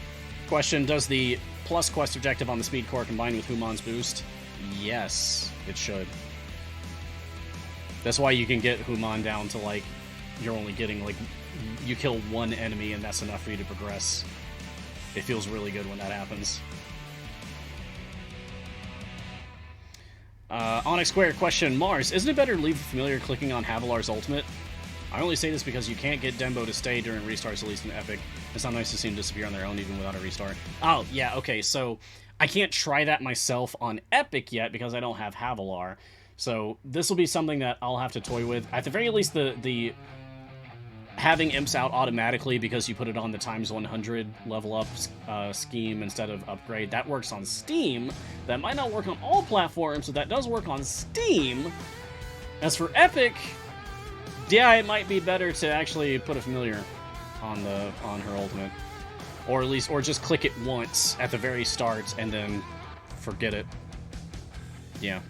question. Does the plus quest objective on the speed core combine with Human's boost? Yes, it should. That's why you can get Human down to, like, you're only getting, like, you kill one enemy and that's enough for you to progress. It feels really good when that happens. Onyx Square question. Mars, isn't it better to leave a familiar clicking on Havilar's ultimate? I only say this because you can't get Dembo to stay during restarts, at least in Epic. It's not nice to see them disappear on their own even without a restart. Oh, yeah, okay, so I can't try that myself on Epic yet because I don't have Havilar. So this will be something that I'll have to toy with. At the very least, the having imps out automatically because you put it on the times 100 level up scheme instead of upgrade, that works on Steam. That might not work on all platforms, so that does work on Steam. As for Epic, yeah, it might be better to actually put a familiar on her ultimate, or at least, or just click it once at the very start and then forget it. Yeah.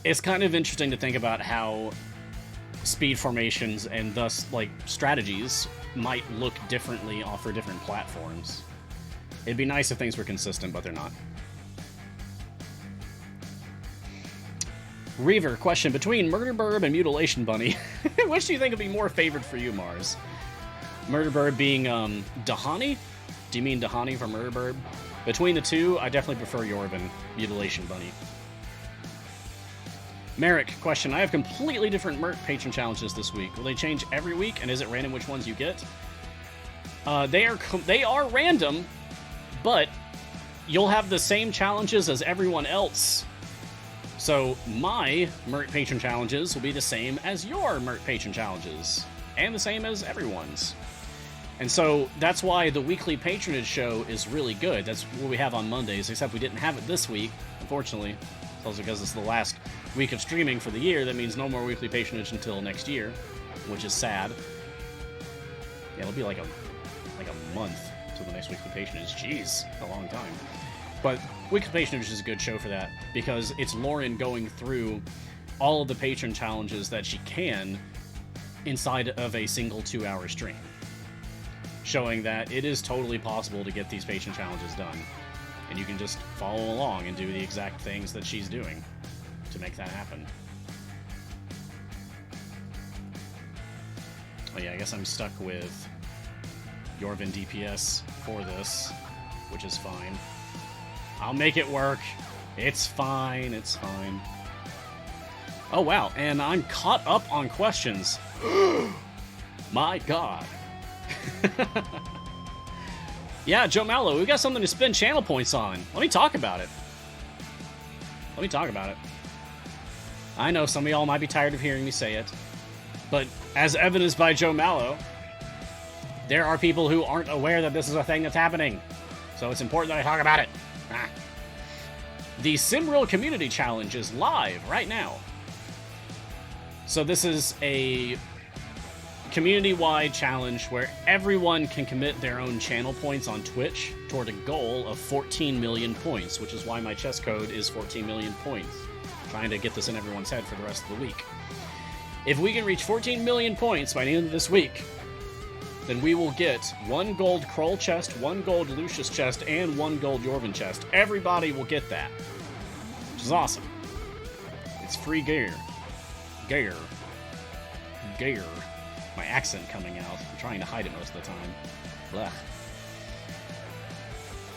It's kind of interesting to think about how speed formations and thus, like, strategies might look differently for different platforms. It'd be nice if things were consistent, but they're not. Reaver, question. Between Murder Burb and Mutilation Bunny, which do you think would be more favored for you, Mars? Murder Burb being, Dahani? Do you mean Dahani from Murder Burb? Between the two, I definitely prefer Yorvin, Mutilation Bunny. Merrick, question. I have completely different Merc patron challenges this week. Will they change every week, and is it random which ones you get? They are random, but you'll have the same challenges as everyone else. So my Merc patron challenges will be the same as your Merc patron challenges. and the same as everyone's. And so that's why the weekly patronage show is really good. That's what we have on Mondays, except we didn't have it this week, unfortunately. It's also because it's the last week of streaming for the year. That means no more weekly patronage until next year, which is sad. Yeah, it'll be like a month till the next weekly patronage. Jeez, a long time. But weekly patronage is a good show for that, because it's Lauren going through all of the patron challenges that she can inside of a single 2-hour stream, showing that it is totally possible to get these patron challenges done. And you can just follow along and do the exact things that she's doing to make that happen. Oh yeah, I guess I'm stuck with Yorvin DPS for this, which is fine. I'll make it work. It's fine, it's fine. Oh wow, and I'm caught up on questions. My god. Yeah, Joe Mallow, we got something to spend channel points on. Let me talk about it. I know some of y'all might be tired of hearing me say it, but as evidenced by Joe Mallow, there are people who aren't aware that this is a thing that's happening. So it's important that I talk about it. The Simral Community Challenge is live right now. So this is a community-wide challenge where everyone can commit their own channel points on Twitch toward a goal of 14 million points, which is why my chess code is 14 million points. I'm trying to get this in everyone's head for the rest of the week. If we can reach 14 million points by the end of this week, then we will get 1 gold Kroll chest, 1 gold Lucius chest, and 1 gold Yorvin chest. Everybody will get that, which is awesome. It's free gear. Gear. My accent coming out. I'm trying to hide it most of the time. Blah.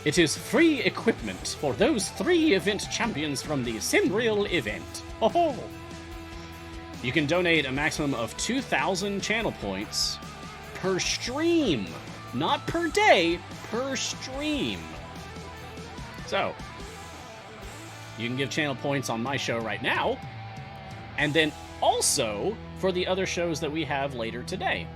It is free equipment for those 3 event champions from the Simral event. Oh! You can donate a maximum of 2,000 channel points per stream. Not per day, per stream. So, you can give channel points on my show right now, and then also for the other shows that we have later today.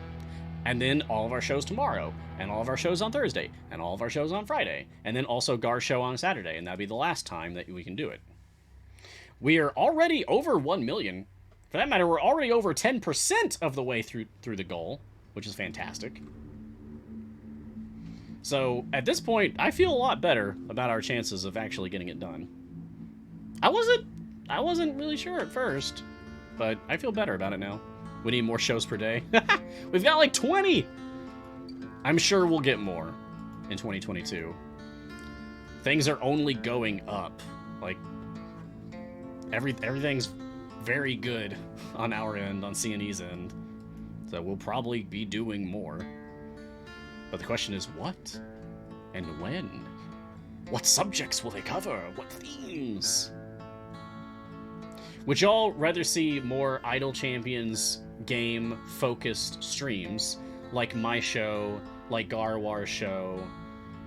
And then all of our shows tomorrow, and all of our shows on Thursday, and all of our shows on Friday, and then also Gar's show on Saturday, and that'll be the last time that we can do it. We are already over 1 million. For that matter, we're already over 10% of the way through the goal, which is fantastic. So, at this point, I feel a lot better about our chances of actually getting it done. I wasn't really sure at first, but I feel better about it now. We need more shows per day. We've got like 20! I'm sure we'll get more in 2022. Things are only going up. Like, everything's very good on our end, on CNE's end. So we'll probably be doing more. But the question is, what? And when? What subjects will they cover? What themes? Would y'all rather see more Idle Champions game-focused streams, like my show, like Garwar's show,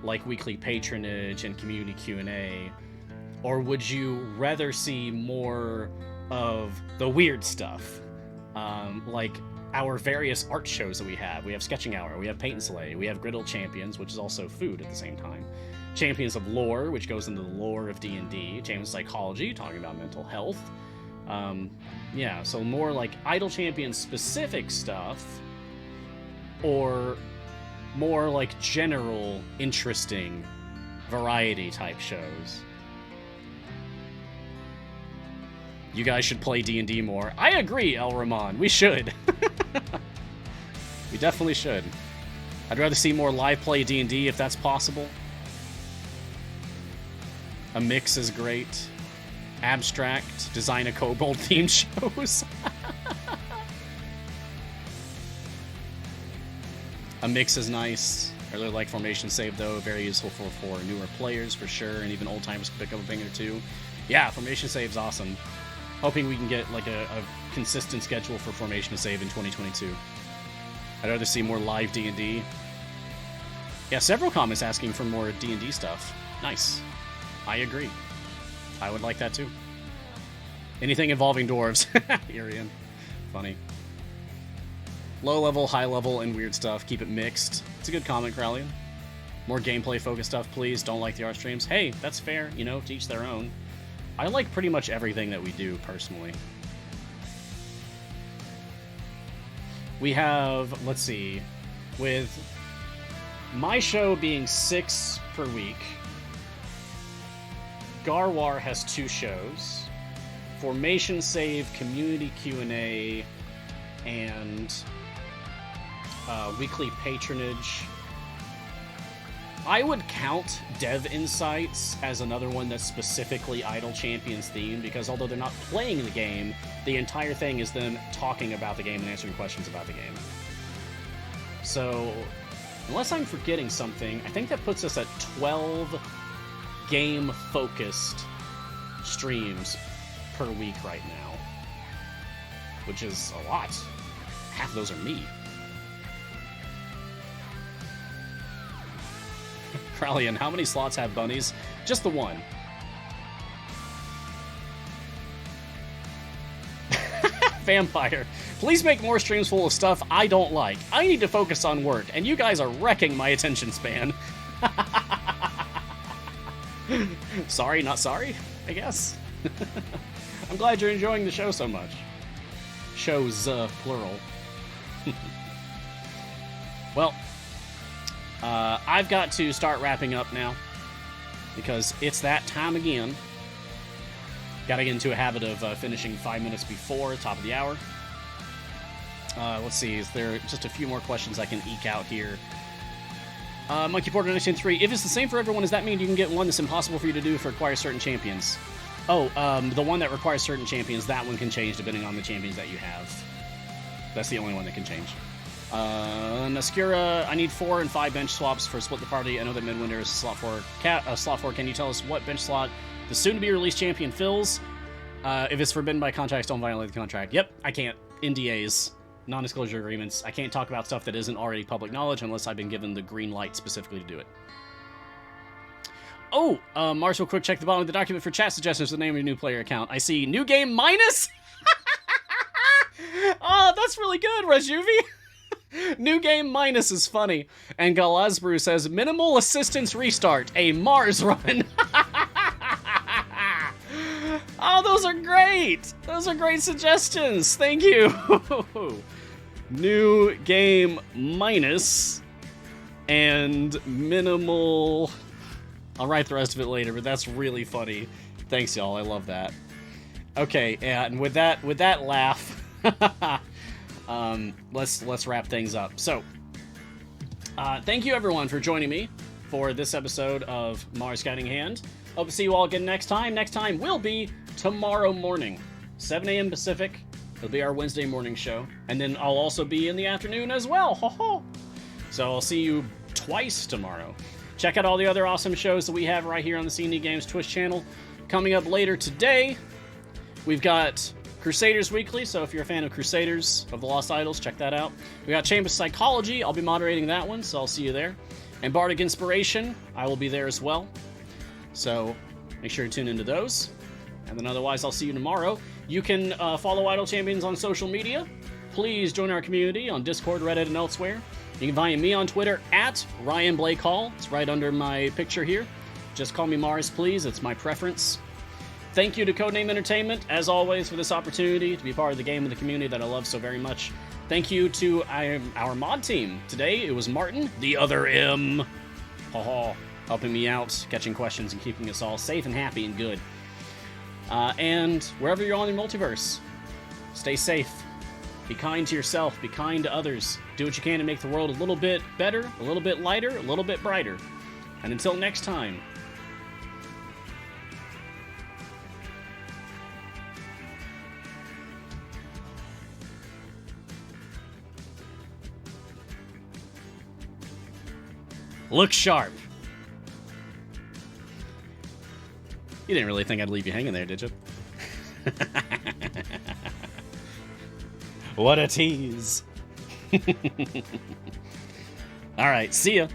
like weekly patronage and community Q&A? Or would you rather see more of the weird stuff? Like our various art shows that we have. We have Sketching Hour, we have Paint and Slay, we have Griddle Champions, which is also food at the same time. Champions of Lore, which goes into the lore of D&D. Champions of Psychology, talking about mental health. Yeah, so more like Idle Champions specific stuff, or more like general, interesting, variety type shows. You guys should play D&D more. I agree, El Rahman. We should. We definitely should. I'd rather see more live play D&D if that's possible. A mix is great. Abstract, design a kobold themed shows. A mix is nice. I really like Formation Save, though. Very useful for newer players, for sure, and even old-timers can pick up a thing or two. Yeah, Formation Save's awesome. Hoping we can get like a consistent schedule for Formation Save in 2022. I'd rather see more live D&D. Yeah, several comments asking for more D&D stuff. Nice. I agree. I would like that too. Anything involving dwarves. Irian. Funny. Low level, high level, and weird stuff. Keep it mixed. It's a good comment, Crowley. More gameplay-focused stuff, please. Don't like the art streams. Hey, that's fair. You know, to each their own. I like pretty much everything that we do, personally. We have, let's see, with my show being 6 per week, Garwar has 2 shows. Formation Save, Community Q&A, and weekly patronage. I would count Dev Insights as another one that's specifically Idle Champions themed, because although they're not playing the game, the entire thing is them talking about the game and answering questions about the game. So, unless I'm forgetting something, I think that puts us at 12 game-focused streams per week right now, which is a lot. Half of those are me. Crowley, and how many slots have bunnies? Just the one. Vampire. Please make more streams full of stuff I don't like. I need to focus on work, and you guys are wrecking my attention span. Sorry, not sorry, I guess. I'm glad you're enjoying the show so much. Shows, plural. Well, I've got to start wrapping up now, because it's that time again. Gotta get into a habit of finishing 5 minutes before top of the hour. Let's see, is there just a few more questions I can eke out here? Monkey Porter 1903, if it's the same for everyone, does that mean you can get one that's impossible for you to do if it requires certain champions? Oh, the one that requires certain champions, that one can change depending on the champions that you have. That's the only one that can change. Naskura, I need 4 and 5 bench swaps for Split the Party. I know that Midwinter is slot 4. Slot 4, can you tell us what bench slot the soon-to-be-released champion fills? If it's forbidden by contracts, don't violate the contract. Yep, I can't. NDAs, non-disclosure agreements. I can't talk about stuff that isn't already public knowledge unless I've been given the green light specifically to do it. Oh, Mars will quick check the bottom of the document for chat suggestions for the name of your new player account. I see new game minus. Oh, that's really good, Rajuvie. New game minus is funny. And Galazbrew says, minimal assistance restart, a Mars run. Oh, those are great. Those are great suggestions. Thank you. New game minus and minimal. I'll write the rest of it later, but that's really funny. Thanks, y'all. I love that. Okay, and with that laugh, let's wrap things up. So, thank you everyone for joining me for this episode of Mars Guiding Hand. Hope to see you all again next time. Next time will be tomorrow morning, 7 a.m. Pacific. It'll be our Wednesday morning show, and then I'll also be in the afternoon as well. Ho ho! So I'll see you twice tomorrow. Check out all the other awesome shows that we have right here on the C&D Games Twitch channel. Coming up later today, we've got Crusaders Weekly, so if you're a fan of Crusaders of the Lost Idols, check that out. We got Chamber Psychology, I'll be moderating that one, so I'll see you there. And Bardic Inspiration, I will be there as well. So make sure to tune into those. And then otherwise, I'll see you tomorrow. You can follow Idle Champions on social media. Please join our community on Discord, Reddit, and elsewhere. You can find me on Twitter at Ryan Blake Hall. It's right under my picture here. Just call me Mars, please. It's my preference. Thank you to Codename Entertainment, as always, for this opportunity to be part of the game and the community that I love so very much. Thank you to our mod team. Today, it was Martin, the other M, helping me out, catching questions, and keeping us all safe and happy and good. And wherever you're on your multiverse, stay safe. Be kind to yourself. Be kind to others. Do what you can to make the world a little bit better, a little bit lighter, a little bit brighter. And until next time, look sharp. You didn't really think I'd leave you hanging there, did you? What a tease. All right, see ya.